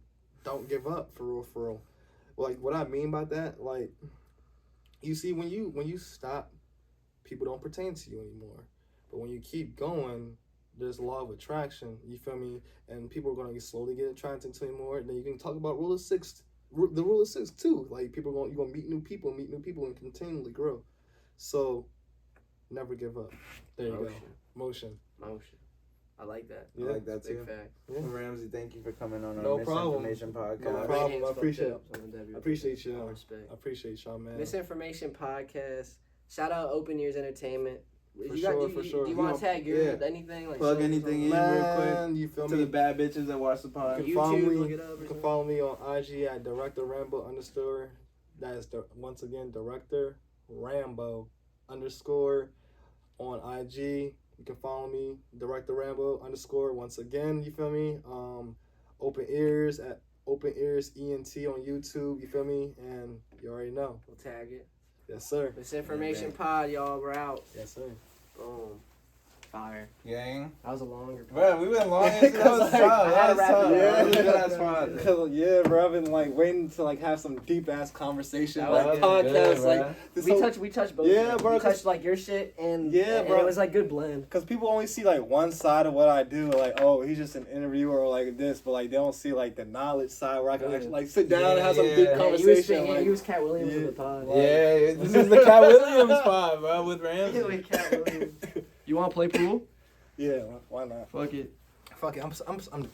don't give up, for real. Like, what I mean by that, like, you see, when you stop, people don't pertain to you anymore. But when you keep going, there's law of attraction, you feel me? And people are going to slowly get attracted to you more. And then you can talk about the rule of six too. Like, you're going to meet new people and continually grow. So never give up. There you go. Motion. I like that. I like that too. Big fact. Yeah. Ramsey, thank you for coming on No our problem. Misinformation podcast. No Right problem. hands I fucked appreciate up. I appreciate y'all. Respect. I appreciate y'all, man. Misinformation podcast. Shout out Open Ears Entertainment. For sure. Do you want to tag your anything? Like Plug socials anything on- in real Man, quick you feel to me? the bad bitches that watch the pod. You can follow YouTube, me. look it up or You can something. follow me on IG at Director Rambo _ That is once again Director Rambo _ on IG. You can follow me Director Rambo _ once again. You feel me? Open Ears at Open Ears ENT on YouTube. You feel me? And you already know. We'll tag it. Yes, sir. Misinformation pod, y'all. We're out. Yes, sir. Boom. Fire. Gang. That was a longer pod. Bro, we went long. That was Like, tough. I had That to was wrap tough. it up. That was a good ass pod. Yeah, bro. I've been like waiting to like have some deep ass conversation, That like was good, podcast, bro. like this We whole- touched both. Yeah, of them. bro, We 'cause- touched like your shit and Yeah, bro. it was like good blend. Cause people only see like one side of what I do, like, oh, he's just an interviewer or like this, but like they don't see like the knowledge side where I can Yeah. actually like sit down Yeah, and have some yeah. deep Yeah, conversation. You was Cat Williams Yeah. in the pod. Yeah, this is the Cat Williams pod, bro, with Ramsey. With Cat Williams. You want to play pool? Yeah, why not? Fuck it. Fuck it, I'm